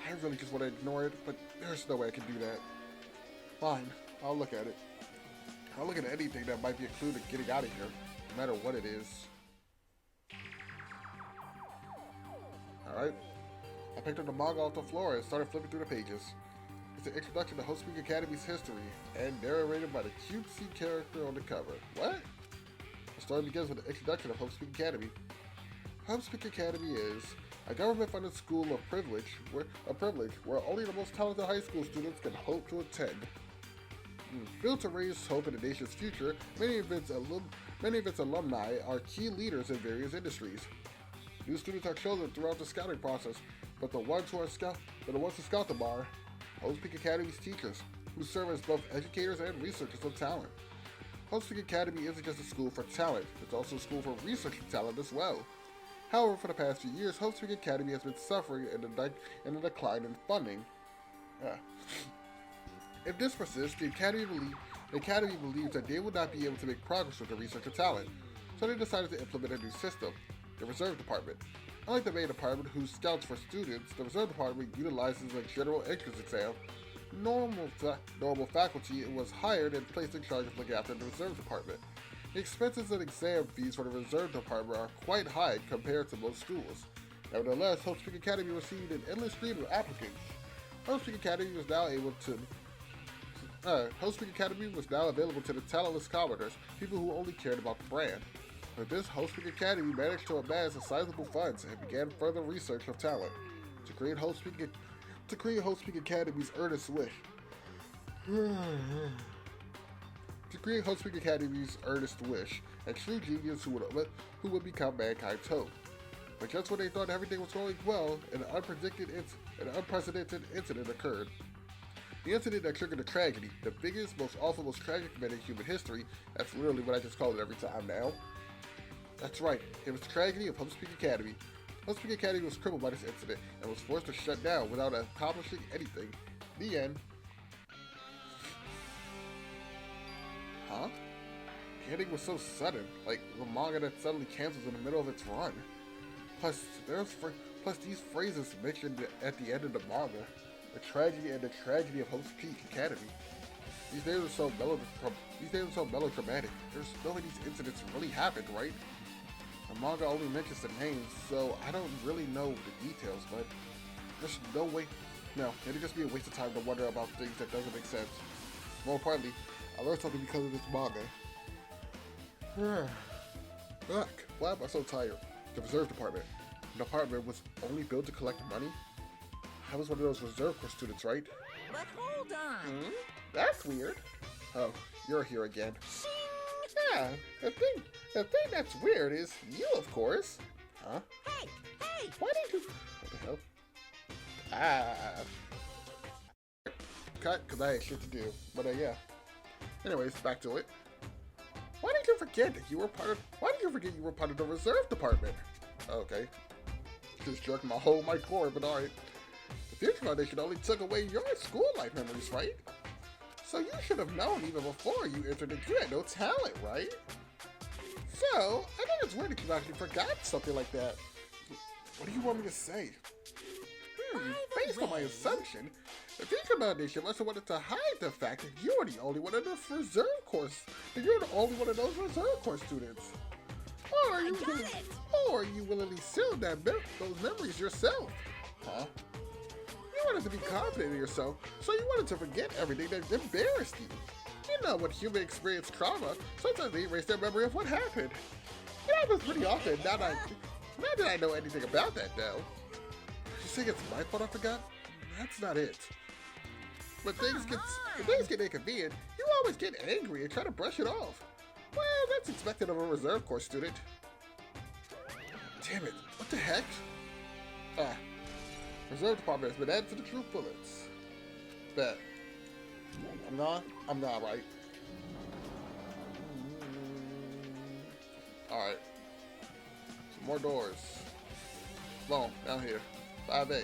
I really just want to ignore it, but there's no way I can do that. Fine, I'll look at it. I'll look at anything that might be a clue to getting out of here, no matter what it is. Alright. I picked up the manga off the floor and started flipping through the pages. It's an introduction to Hope's Peak Academy's history, and narrated by the cutesy character on the cover. What? The story begins with the introduction of Hope's Peak Academy. Hope's Peak Academy is a government-funded school of privilege, where only the most talented high school students can hope to attend. Built to raise hope in the nation's future, many of its alumni are key leaders in various industries. New students are chosen throughout the scouting process, but the ones who scout them are Hope's Peak Academy's teachers, who serve as both educators and researchers of talent. Hope's Peak Academy isn't just a school for talent, it's also a school for researching talent as well. However, for the past few years, Hope's Peak Academy has been suffering in a decline in funding. If this persists, the Academy believes that they will not be able to make progress with the research of talent, so they decided to implement a new system, the Reserve Department. Unlike the main department, who scouts for students, the Reserve Department utilizes a general entrance exam. Normal faculty was hired and placed in charge of looking after the Reserve Department. The expenses and exam fees for the Reserve Department are quite high compared to most schools. Nevertheless, Hope's Peak Academy received an endless stream of applicants. Hope's Peak Academy was now available to the talentless commoners, people who only cared about the brand. With this, Hope's Peak Academy managed to amass a sizable funds and began further research of talent to create Hope's Peak Academy's earnest wish. A true genius who would become mankind's hope. But just when they thought everything was going well, an unprecedented incident occurred. The incident that triggered a tragedy, the biggest, most awful, most tragic event in human history. That's literally what I just call it every time now. That's right, it was the tragedy of Hope's Peak Academy. Hope's Peak Academy was crippled by this incident and was forced to shut down without accomplishing anything. The end. Huh? The ending was so sudden, like the manga that suddenly cancels in the middle of its run. Plus these phrases mentioned at the end of the manga. The tragedy of Hope's Peak Academy. These days are so melodramatic. There's no way these incidents really happened, right? The manga only mentions the names, so I don't really know the details, but there's no way. No, it'd just be a waste of time to wonder about things that doesn't make sense. More importantly, I learned something because of this manga. Fuck, why am I so tired? The Reserve Department. The department was only built to collect money? I was one of those Reserve Corps students, right? but hold on. That's weird. Oh, you're here again. Yeah, the thing that's weird is you, of course. Huh? Hey, hey! Why did you... What the hell? Cut, because I had shit to do. But yeah. Anyways, back to it. Why did you forget you were part of the Reserve Department? Okay. Just jerked my core, but alright. The Future Foundation only took away your school life memories, right? So you should have known even before you entered that you had no talent, right? So, I think it's weird that you actually forgot something like that. What do you want me to say? Based on my assumption, the Future Foundation must have wanted to hide the fact that you were the only one of those Reserve Corps. That you're the only one of those Reserve Corps students. Or you willingly sealed those memories yourself. Huh? You wanted to be confident in yourself, so you wanted to forget everything that embarrassed you. You know, when humans experience trauma, sometimes they erase their memory of what happened. It happens pretty often, now that I know anything about that, though. You think it's my fault I forgot? That's not it. When things get inconvenient, you always get angry and try to brush it off. Well, that's expected of a Reserve Corps student. Damn it, what the heck? Reserve Department has been added to the troop bullets. Bet. I'm not? I'm not, right? Alright. Some more doors. Come on, down here. 5A.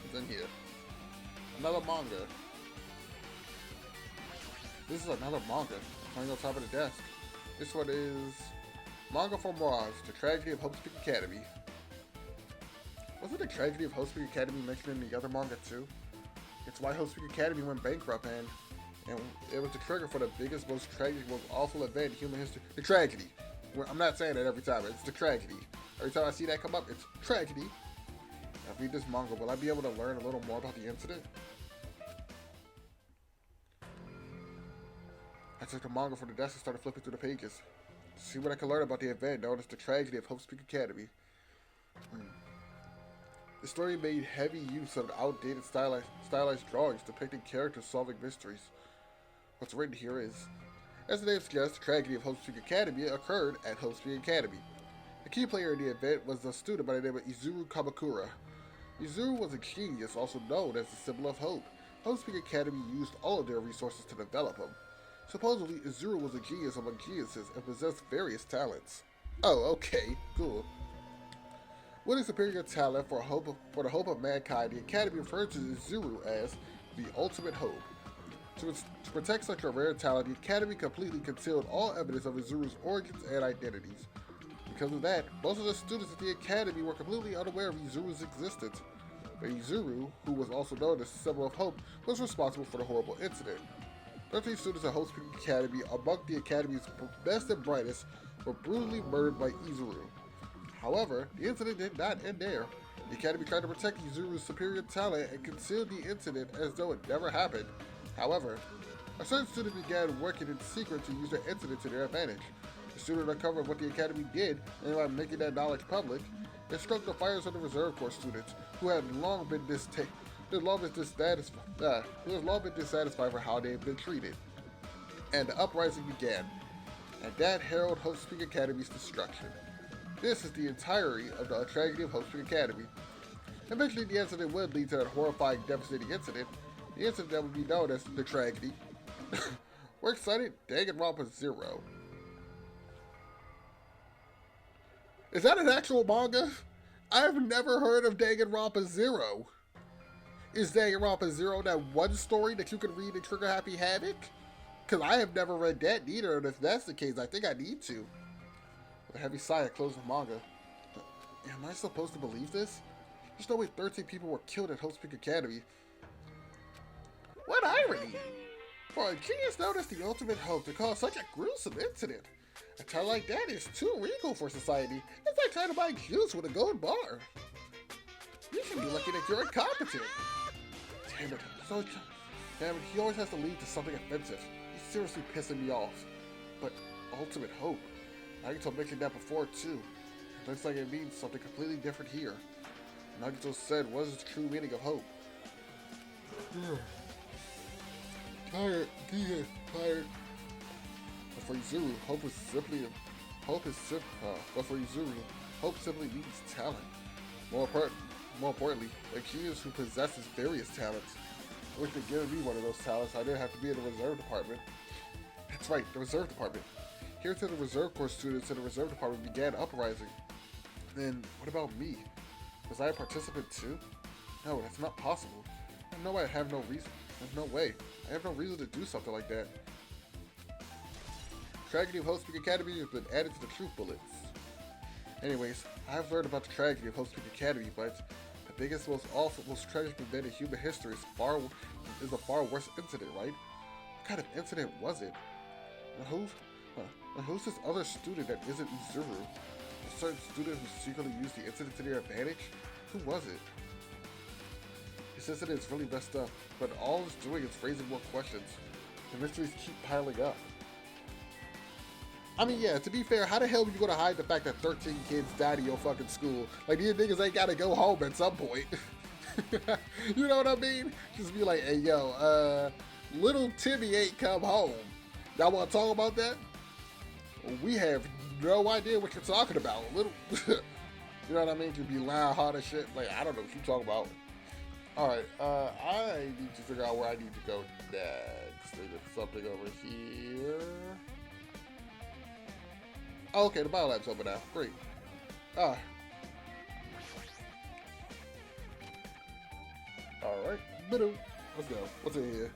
What's in here? Another manga. This is another manga. Hanging on top of the desk. This one is Manga for Mirage, The Tragedy of Hope Speak Academy. Wasn't the Tragedy of Hope Speak Academy mentioned in the other manga too? It's why Hope Speak Academy went bankrupt and it was the trigger for the biggest, most tragic, most awful event in human history. The tragedy. I'm not saying that every time. It's the tragedy. Every time I see that come up, it's tragedy. Now, read this manga. Will I be able to learn a little more about the incident? I took the manga from the desk and started flipping through the pages to see what I could learn about the event known as the Tragedy of Hope Speak Academy. The story made heavy use of outdated stylized drawings depicting characters solving mysteries. What's written here is, as the name suggests, the Tragedy of Hope Speak Academy occurred at Hope Speak Academy. The key player in the event was a student by the name of Izuru Kamakura. Izuru was a genius, also known as the symbol of hope. Hope Speak Academy used all of their resources to develop him. Supposedly, Izuru was a genius among geniuses and possessed various talents. Oh, okay, cool. With a superior talent for the hope of mankind, the Academy referred to Izuru as the ultimate hope. To protect such a rare talent, the Academy completely concealed all evidence of Izuru's origins and identities. Because of that, most of the students at the Academy were completely unaware of Izuru's existence. But Izuru, who was also known as the symbol of hope, was responsible for the horrible incident. 13 students at Hope Speak Academy, among the Academy's best and brightest, were brutally murdered by Izuru. However, the incident did not end there. The Academy tried to protect Izuru's superior talent and concealed the incident as though it never happened. However, a certain student began working in secret to use the incident to their advantage. The student uncovered what the Academy did, and by making that knowledge public, it struck the fires of the Reserve Corps students, who had long been dissatisfied for how they had been treated. And the uprising began, and that heralded Hope Speak Academy's destruction. This is the entirety of the Tragedy of Hope Speak Academy. Eventually, the incident would lead to that horrifying, devastating incident, the incident that would be known as the Tragedy. We're excited? Danganronpa 0. Is that an actual manga? I've never heard of Danganronpa 0. Is Danganronpa 0 that one story that you can read in Trigger Happy Havoc? Because I have never read that neither, and if that's the case, I think I need to. With a heavy sigh, I closed the manga. Am I supposed to believe this? There's no way 13 people were killed at Hope Speak Academy. What irony! For a genius known as the ultimate hope to cause such a gruesome incident. A talent like that is too regal for society. It's like trying to buy juice with a gold bar. You should be lucky that you're incompetent. Damn it, he always has to lead to something offensive. He's seriously pissing me off. But ultimate hope. Nagito mentioned that before too. It looks like it means something completely different here. Nagito said, what is the true meaning of hope? Tired. But for Izuru, hope simply means talent. More importantly, a genius who possesses various talents. I wish they'd given me one of those talents. I didn't have to be in the reserve department. That's right, the reserve department. Here to the Reserve Corps students in the reserve department began uprising. Then, what about me? Was I a participant too? No, that's not possible. I know I have no reason. There's no way. I have no reason to do something like that. Tragedy of Hope Speak Academy has been added to the truth bullets. Anyways, I have learned about the tragedy of Hope Speak Academy, but the biggest, most awful, most tragic event in human history is a far worse incident, right? What kind of incident was it? And who's this other student that isn't Izuru? A certain student who secretly used the incident to their advantage? Who was it? This incident is really messed up, but all it's doing is raising more questions. The mysteries keep piling up. I mean, yeah, to be fair, how the hell are you gonna hide the fact that 13 kids died in your fucking school? Like, these niggas ain't gotta go home at some point. You know what I mean? Just be like, hey, yo, little Timmy ain't come home. Y'all wanna talk about that? We have no idea what you're talking about. You know what I mean? To be loud, hard and shit. Like, I don't know what you talking about. Alright, I need to figure out where I need to go next. There's something over here. Oh, okay, the biolab's over now. Great. Alright. Let's go. What's in here?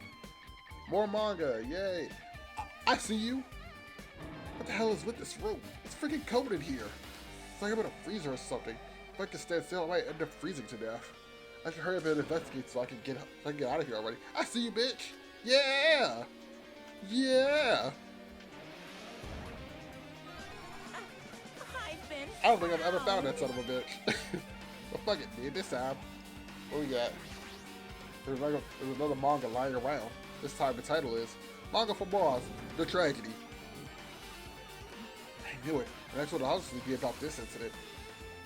More manga. Yay. I see you. What the hell is with this room? It's freaking cold in here. It's like I'm in a freezer or something. If I can stand still, I might end up freezing to death. I should hurry up and investigate so I can get out of here already. I see you, bitch. Yeah. Yeah. I've been I don't think I've ever found that son of a bitch. Well, fuck it, dude. This time, what we got? There's another manga lying around. This time the title is Manga for Bras, The Tragedy. I knew it. The next one will obviously be about this incident.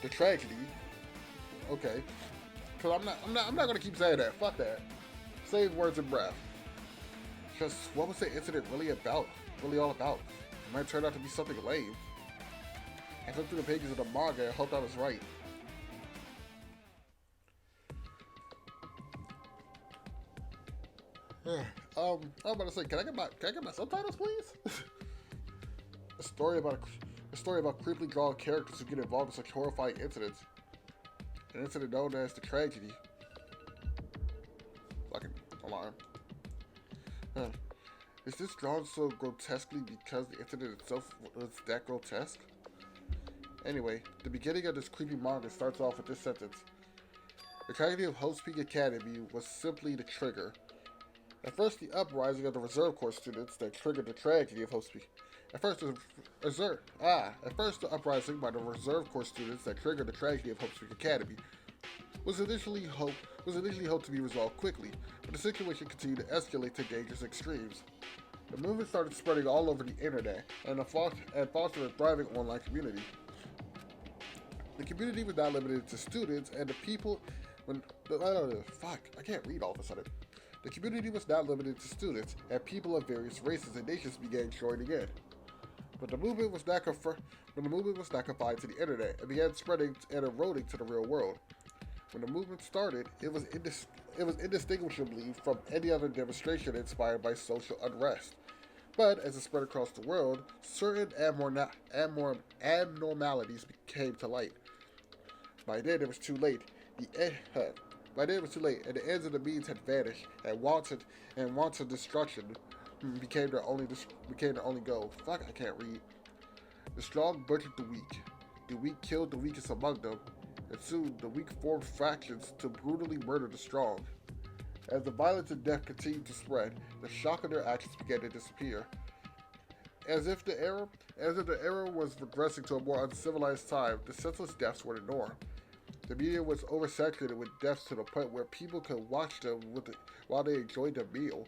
The tragedy. Okay. Cause I'm not gonna keep saying that. Fuck that. Save words and breath. Just what was the incident really about? Really all about? It might turn out to be something lame. I flipped through the pages of the manga and hoped I was right. I'm about to say, can I get my subtitles, please? A story about creepily drawn characters who get involved in such horrifying incidents. An incident known as the tragedy. Fucking alarm. Is this drawn so grotesquely because the incident itself was that grotesque? Anyway, the beginning of this creepy manga starts off with this sentence. The tragedy of Hope's Peak Academy was simply the trigger. At first, the uprising of the Reserve Corps students that triggered the tragedy of Hope's Peak. At first, the uprising by the Reserve Corps students that triggered the tragedy of Hope's Peak Academy was initially hoped to be resolved quickly, but the situation continued to escalate to dangerous extremes. The movement started spreading all over the internet and fostered a thriving online community. The community was not limited to students and the people. I can't read all of a sudden. The community was not limited to students, and people of various races and nations began joining in. But the movement was not confined to the internet and began spreading and eroding to the real world. When the movement started, it was indistinguishably from any other demonstration inspired by social unrest. But as it spread across the world, certain abnormalities came to light. By then, it was too late. By then it was too late, and the ends of the means had vanished, and wanton destruction became their only goal. Fuck, I can't read. The strong butchered the weak. The weak killed the weakest among them, and soon the weak formed factions to brutally murder the strong. As the violence and death continued to spread, the shock of their actions began to disappear. As if the era was regressing to a more uncivilized time, the senseless deaths were the norm. The media was oversaturated with deaths to the point where people could watch them while they enjoyed their meal.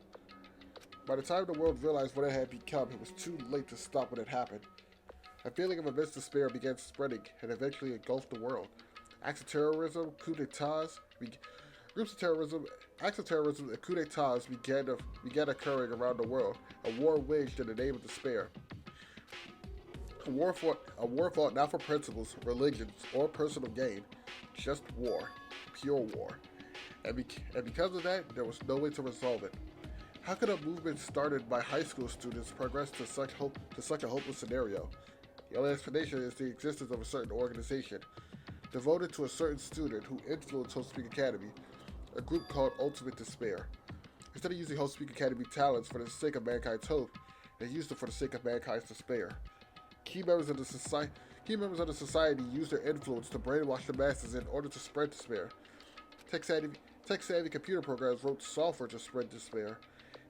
By the time the world realized what it had become, it was too late to stop what had happened. A feeling of immense despair began spreading and eventually engulfed the world. Acts of terrorism, coups d'etats, and coups d'etats began occurring around the world. A war waged in the name of despair. A war fought not for principles, religions, or personal gain. Just war. Pure war. And because of that, there was no way to resolve it. How could a movement started by high school students progress to such a hopeless scenario? The only explanation is the existence of a certain organization, devoted to a certain student who influenced Hope's Peak Academy, a group called Ultimate Despair. Instead of using Hope's Peak Academy talents for the sake of mankind's hope, they used them for the sake of mankind's despair. Key members of the society used their influence to brainwash the masses in order to spread despair. Tech-savvy computer programs wrote software to spread despair.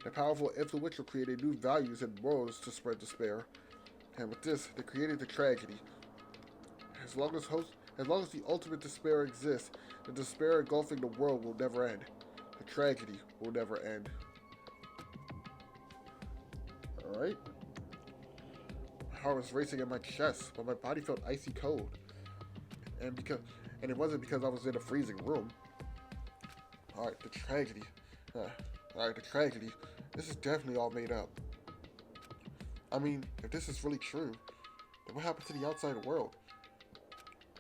The powerful influential created new values and morals to spread despair. And with this, they created the tragedy. As long as the ultimate despair exists, the despair engulfing the world will never end. The tragedy will never end. Alright. My heart was racing in my chest, but my body felt icy cold. And it wasn't because I was in a freezing room. Alright, the tragedy. Alright, the tragedy. This is definitely all made up. I mean, if this is really true, then what happened to the outside world?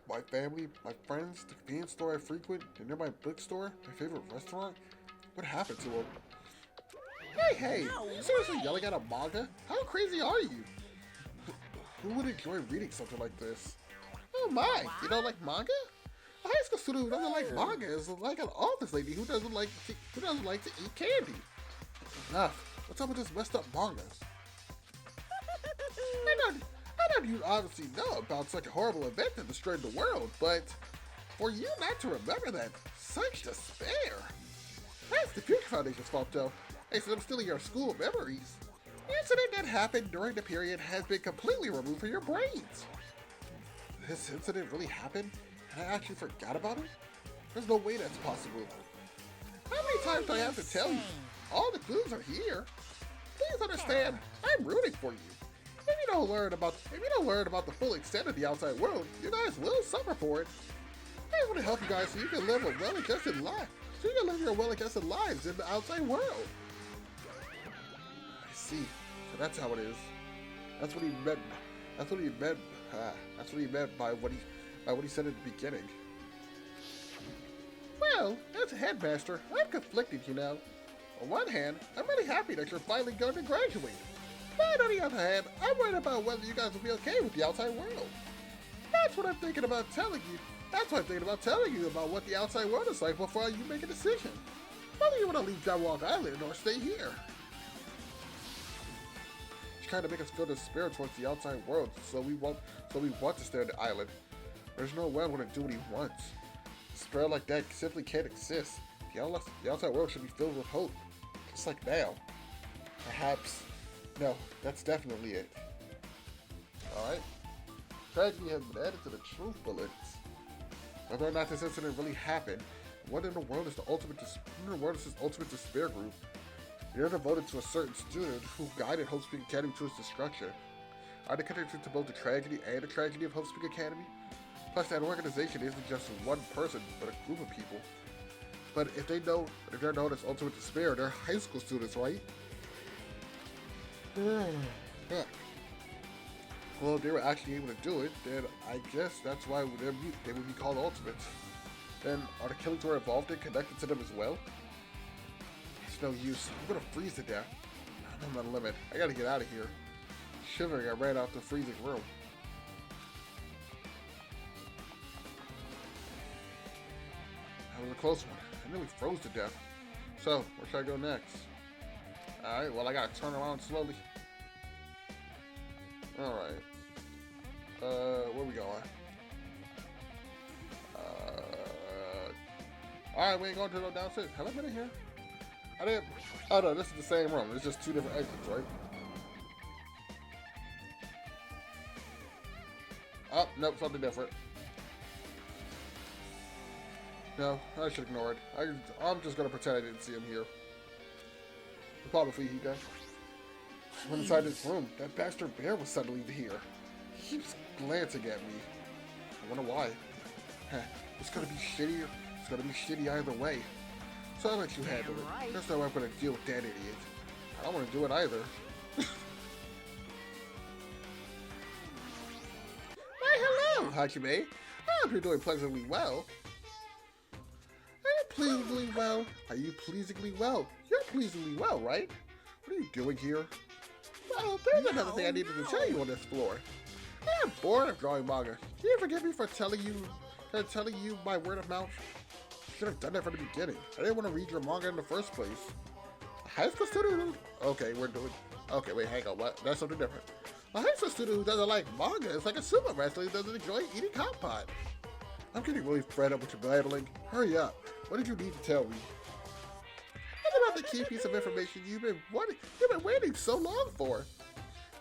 my family, my friends, the convenience store I frequent, the nearby bookstore, my favorite restaurant. What happened to them? Hey, you seriously yelling at a manga? How crazy are you? Who would enjoy reading something like this? Oh my, you don't like manga? A high school student who doesn't like manga is like an office lady who doesn't like to eat candy. Enough. What's up with this messed up manga? I know you obviously know about such a horrible event that destroyed the world, but for you not to remember that, such despair. That's the Future Foundation's fault, though. They said I'm stealing your school memories. The incident that happened during the period has been completely removed from your brains. This incident really happened, and I actually forgot about it? There's no way that's possible. How many times do I have to tell you? All the clues are here. Please understand, I'm rooting for you. If you don't learn about the full extent of the outside world, you guys will suffer for it. I want to help you guys so you can live a well-adjusted life. So you can live your well-adjusted lives in the outside world. I see. So that's how it is. That's what he meant. That's what he meant by what he said at the beginning. Well, as a headmaster, I'm conflicted, you know. On one hand, I'm really happy that you're finally going to graduate. But on the other hand, I'm worried about whether you guys will be okay with the outside world. That's what I'm thinking about telling you. That's why I'm thinking about telling you about what the outside world is like before you make a decision. Whether you want to leave Jabberwock Island or stay here. She's trying to make us feel despair towards the outside world, so we want to stay on the island. There's no way I'm going to do what he wants. Despair like that simply can't exist. The outside world should be filled with hope, just like now. Perhaps. No, that's definitely it. Alright. Tragedy has been added to the truth bullets. Whether or not this incident really happened, what in the world is this ultimate despair group? They're devoted to a certain student who guided Hope Spring Academy to its destruction. Are they connected to both the tragedy and the tragedy of Hope Spring Academy? Plus, that organization isn't just one person, but a group of people. But if they're known as ultimate despair, they're high school students, right? Yeah. Well, if they were actually able to do it, then I guess that's why they would be called Ultimates. Then, are the killings were involved in connected to them as well? It's no use. I'm gonna freeze to death. I'm on the limit. I gotta get out of here. Shivering, I ran out the freezing room. That was a close one. I nearly froze to death. So, where should I go next? Alright, well I gotta turn around slowly. Alright. Where we going? Alright, we ain't going to go downstairs. Have I been in here? I didn't. Oh no, this is the same room. It's just two different exits, right? Oh, nope, something different. No, I should ignore it. I'm just gonna pretend I didn't see him here. Probably he does. I went inside this room. That bastard bear was suddenly here. He keeps glancing at me. I wonder why. It's gonna be shitty. It's gonna be shitty either way. So I'll let you handle it. There's no way I'm gonna deal with that idiot. I don't want to do it either. Why, hello, Hajime. I hope you're doing pleasantly well. Pleasingly well? Are you pleasingly well? You're pleasingly well, right? What are you doing here? Well, there's another thing I needed to tell you on this floor. I'm bored of drawing manga. Can you forgive me for telling you my word of mouth? I should have done that from the beginning. I didn't want to read your manga in the first place. A high school student? Okay, okay, wait, hang on, what? That's something different. A high school student who doesn't like manga is like a sumo wrestler who doesn't enjoy eating hot pot. I'm getting really fed up with your babbling. Hurry up. What did you need to tell me? What about the key piece of information you've been waiting so long for?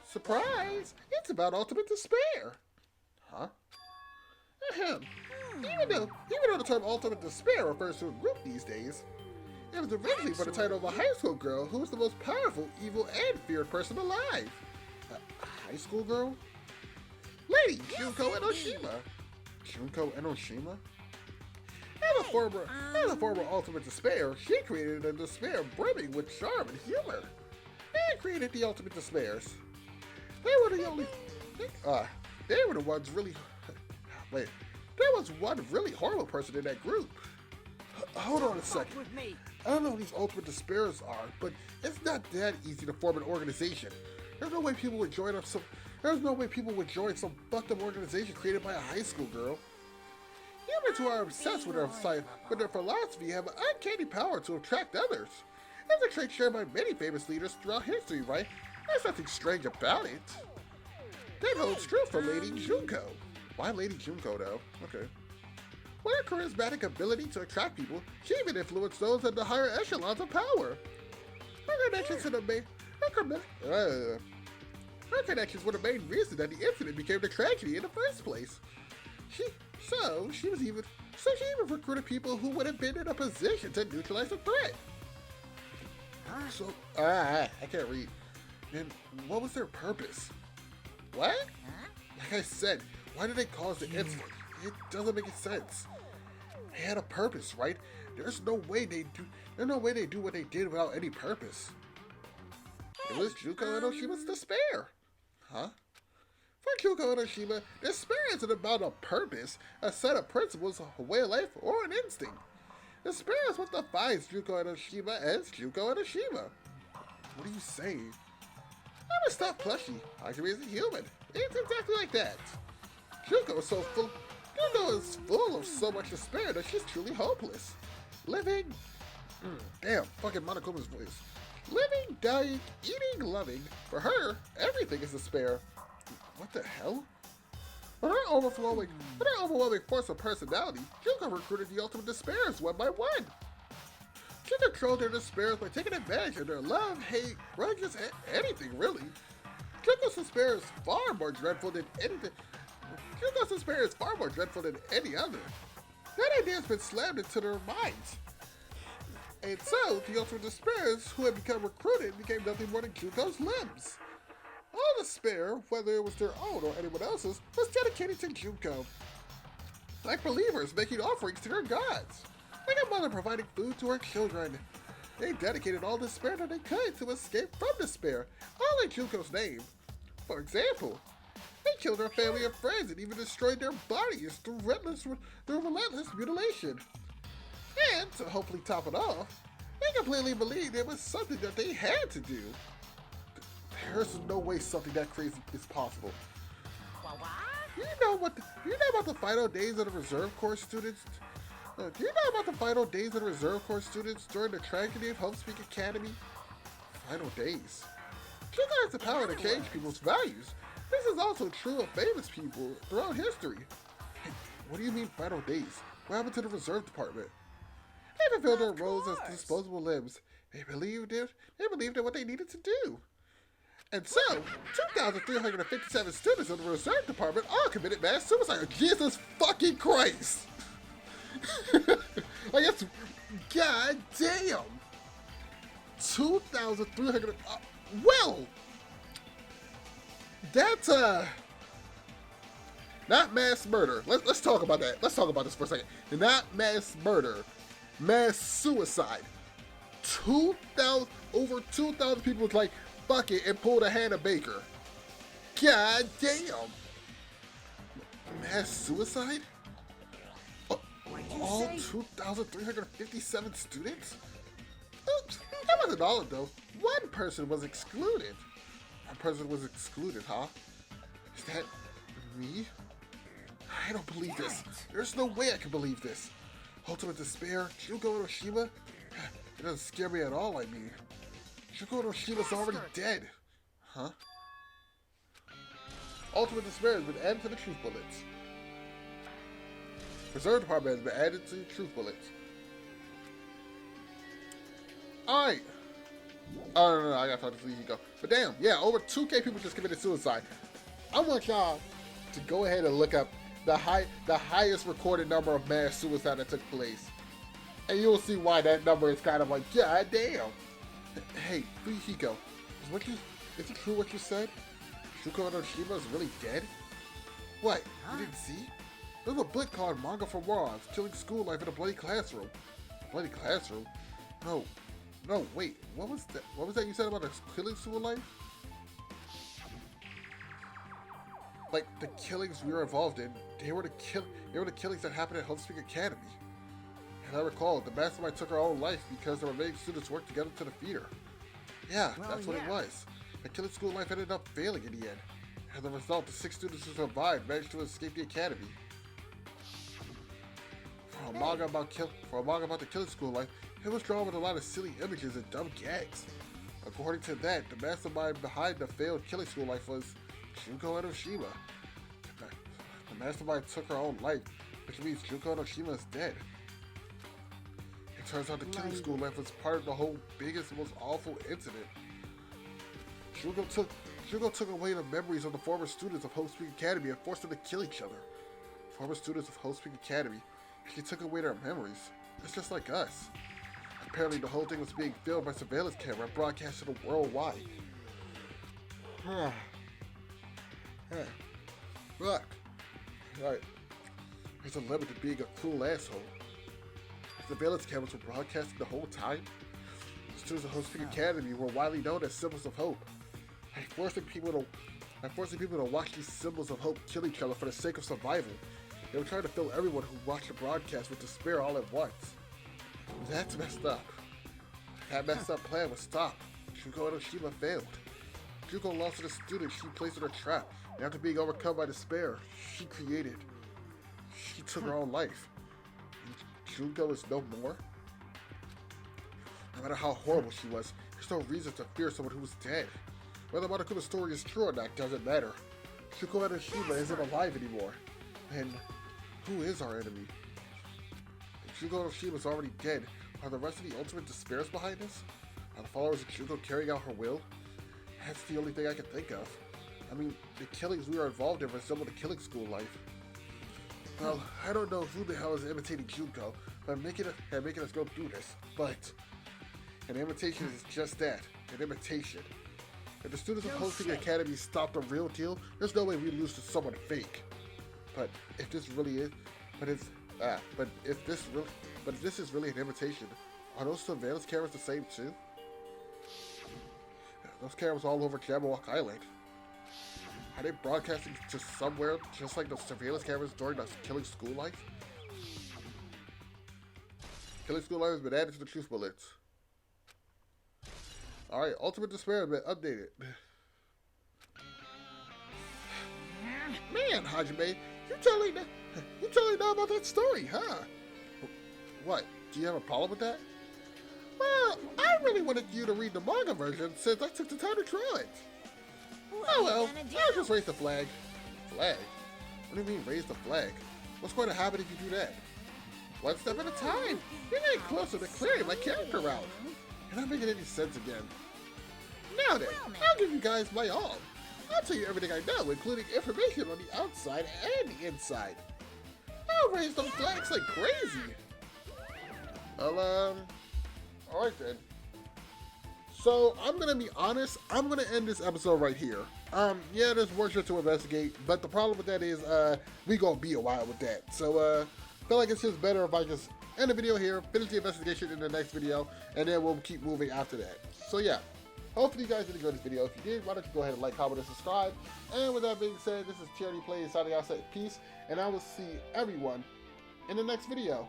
Surprise! It's about ultimate despair. Huh? Ahem. Even though the term ultimate despair refers to a group these days, it was originally for the title of a high school girl who was the most powerful, evil, and feared person alive. A high school girl? Lady Junko Enoshima. Junko Enoshima? As a former ultimate despair, she created a despair brimming with charm and humor, and created the ultimate despairs. They were the ones really. Wait, there was one really horrible person in that group. Hold on a second. With me. I don't know who these ultimate despairs are, but it's not that easy to form an organization. There's no way people would join up some. There's no way people would join some fucked up organization created by a high school girl. Humans who are obsessed with their philosophy have an uncanny power to attract others. That's a trait shared by many famous leaders throughout history, right? There's nothing strange about it. That holds true for Lady Junko. Why Lady Junko, though? Okay. With her charismatic ability to attract people, she even influenced those at the higher echelons of power. Her connections to the main... Her connections were the main reason that the incident became the tragedy in the first place. She even recruited people who would have been in a position to neutralize the threat. So, I can't read. And what was their purpose? What? Like I said, why did they cause the incident? It doesn't make any sense. They had a purpose, right? There's no way they do what they did without any purpose. It was Junko and Oshima's despair. Huh? For Junko and Oshima, despair isn't about a purpose, a set of principles, a way of life, or an instinct. Despair is what defines Junko and Oshima as Junko and Oshima. What are you saying? I'm a stuffed plushie. Hajime is a human. It's exactly like that. Junko is full of so much despair that she's truly hopeless. Living... damn, fucking Monokuma's voice. Living, dying, eating, loving. For her, everything is despair. What the hell? With her overwhelming force of personality, Junko recruited the ultimate despairs one by one. She controlled their despairs by taking advantage of their love, hate, grudges, anything really. Junko's despair is far more dreadful than anything. Junko's despair is far more dreadful than any other. That idea has been slammed into their minds. And so, the ultimate despairs who had become recruited became nothing more than Junko's limbs. All despair, whether it was their own or anyone else's, was dedicated to Junko. Like believers making offerings to their gods. Like a mother providing food to her children. They dedicated all despair that they could to escape from despair, all in Junko's name. For example, they killed her family and friends and even destroyed their bodies through relentless mutilation. And, to hopefully top it off, they completely believed it was something that they had to do. There's no way something that crazy is possible. Do you know about the final days of the Reserve Corps students? Do you know about the final days of the Reserve Corps students during the tragedy of Homespeak Academy? Final days. Junko has the power to change people's values. This is also true of famous people throughout history. Hey, what do you mean final days? What happened to the Reserve Department? They fulfilled their roles as disposable limbs. They believed in what they needed to do. And so, 2,357 students of the Reserve Department all committed mass suicide. Jesus fucking Christ! Like, that's... God damn! 2,300... well! That's, not mass murder. Let's talk about that. Let's talk about this for a second. Not mass murder. Mass suicide. Over 2,000 people was like, fuck it, and pulled a Hannah Baker. God damn. Mass suicide? All 2,357 students? Oops, that wasn't all of them. One person was excluded. One person was excluded, huh? Is that me? I don't believe this. There's no way I can believe this. Ultimate despair, Junko and Oshima? It doesn't scare me at all, I mean. Junko and Oshima's already dead. Huh? Ultimate despair has been added to the truth bullets. Reserve Department has been added to the truth bullets. Alright. Oh, no, I gotta talk to Fujiko. But damn, yeah, over 2K people just committed suicide. I want y'all to go ahead and look up the highest recorded number of mass suicide that took place. And you'll see why that number is kind of like, god damn. Hey, Fujiko, is it true what you said? Junko and Oshima is really dead? What, you didn't see? There's a book called Manga for Morons, Killing School Life in a Bloody Classroom. Bloody Classroom? No, wait, what was that? What was that you said about a killing school life? Like, the killings we were involved in They were the killings that happened at Homespeak Academy. And I recall, the mastermind took her own life because the remaining students worked together to defeat her. Yeah, Well, that's what it was. The killing school life ended up failing in the end. As a result, the 6 students who survived managed to escape the academy. For a manga about the killing school life, it was drawn with a lot of silly images and dumb gags. According to that, the mastermind behind the failed killing school life was Junko Enoshima. The mastermind took her own life, which means Junko Enoshima is dead. It turns out the killing school life was part of the whole biggest, most awful incident. Junko took away the memories of the former students of Homespeak Academy and forced them to kill each other. Former students of Homespeak Academy, she took away their memories. It's just like us. Apparently the whole thing was being filmed by surveillance camera and broadcasted worldwide. Look. Right. There's a limit to being a cruel asshole. Surveillance cameras were broadcasting the whole time. Students of Homespeak Academy were widely known as symbols of hope. By forcing people to watch these symbols of hope kill each other for the sake of survival, they were trying to fill everyone who watched the broadcast with despair all at once. That's messed up. That messed up plan was stopped. Junko Enoshima failed. Junko lost to the student she placed in her trap, and after being overcome by despair, she took her own life. Junko is no more. No matter how horrible she was, there's no reason to fear someone who was dead. Whether Monokuma's story is true or not doesn't matter. Junko Enoshima isn't alive anymore. Then, who is our enemy? If Junko Enoshima is already dead, are the rest of the Ultimate Despairs behind this? Are the followers of Junko carrying out her will? That's the only thing I can think of. I mean, the killings we are involved in resemble the killing school life. Well, I don't know who the hell is imitating Junko, but making us go through this. But an imitation is just that, an imitation. If the students of Homespeak Academy stop the real deal, there's no way we lose to someone fake. But if this is really an imitation, are those surveillance cameras the same too? Those cameras all over Jabberwock Island. Are they broadcasting to somewhere just like the surveillance cameras during the killing school life? Killing school life has been added to the truth bullets. Alright, Ultimate Despair has been updated. Man, Hajime, you totally know about that story, huh? What? Do you have a problem with that? Well, I really wanted you to read the manga version since I took the time to draw it. Oh well, I'll just raise the flag. Flag? What do you mean raise the flag? What's going to happen if you do that? One step at a time. You're getting closer to clearing my character out. You're not making any sense again. Now then, I'll give you guys my all. I'll tell you everything I know, including information on the outside and the inside. I'll raise those flags like crazy. Well, alright then. So, I'm gonna be honest, I'm gonna end this episode right here. Yeah, there's more shit to investigate, but the problem with that is, we gonna be a while with that. So, I feel like it's just better if I just end the video here, finish the investigation in the next video, and then we'll keep moving after that. So yeah, hopefully you guys did enjoy this video. If you did, why don't you go ahead and like, comment, and subscribe. And with that being said, this is TRD Plays signing out, saying peace, and I will see everyone in the next video.